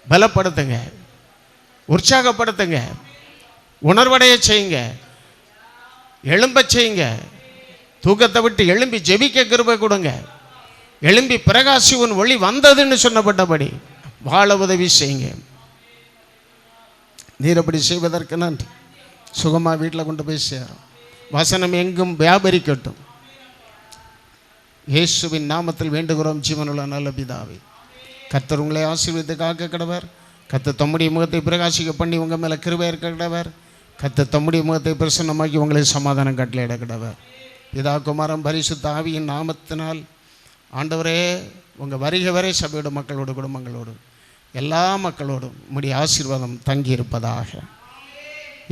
Speaker 1: பலப்படுத்துங்க, உற்சாகப்படுத்துங்க, உணர்வடைய செய்யுங்க, எழும்ப செய்யுங்க. தூக்கத்தை விட்டு எழும்பி ஜெபிக்க கிருபை கொடுங்க. எழும்பி பிரகாசி உன் ஒளி வந்ததுன்னு சொன்னப்பட்டபடி வாழ உதவி செய்யுங்க. நீர் அப்படி செய்வதற்கு நன்றி. சுகமாக வீட்டில் கொண்டு போய் சேரும். வசனம் எங்கும் வியாபரிக்கட்டும். இயேசுவின் நாமத்தில் வேண்டுகிறோம் ஜீவனுள்ள நல்ல பிதாவே. கர்த்தர் உங்களை ஆசீர்வதித்து காக்க கடவர். கர்த்தர் தம்முடைய முகத்தை பிரகாசிக்க பண்ணி உங்கள் மேலே கிருபை இருக்க கடவர். கர்த்தர் தம்முடைய முகத்தை பிரசன்னமாக்கி உங்களை சமாதானம் கட்டளையிட கடவர். பிதா குமாரன் பரிசுத்த ஆவியின் நாமத்தினால் ஆண்டவரே உங்கள் வருகை வரை சபையோட மக்களோடு குடும்பங்களோடு எல்லா மக்களோடும் உம்முடைய ஆசீர்வாதம் தங்கியிருப்பதாக.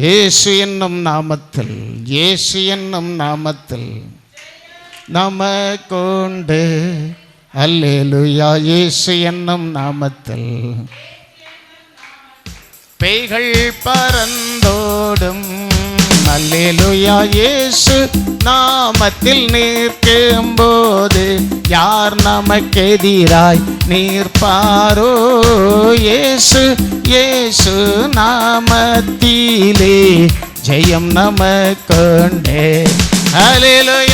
Speaker 1: இயேசு என்னும் நாமத்தில், இயேசு என்னும் நாமத்தில் நமக்கொண்டு அல்லேலூயா. இயேசு என்னும் நாமத்தில் பேய்கள் பறந்தோடும். அல்லேலூயா. இயேசு நாமத்தில் நிற்கும் போது யார் நமக்கெதிராய் நிற்பாரோ? இயேசு இயேசு நாமத்திலே ஜெயம் நமக்கொண்டே. அல்லேலூயா.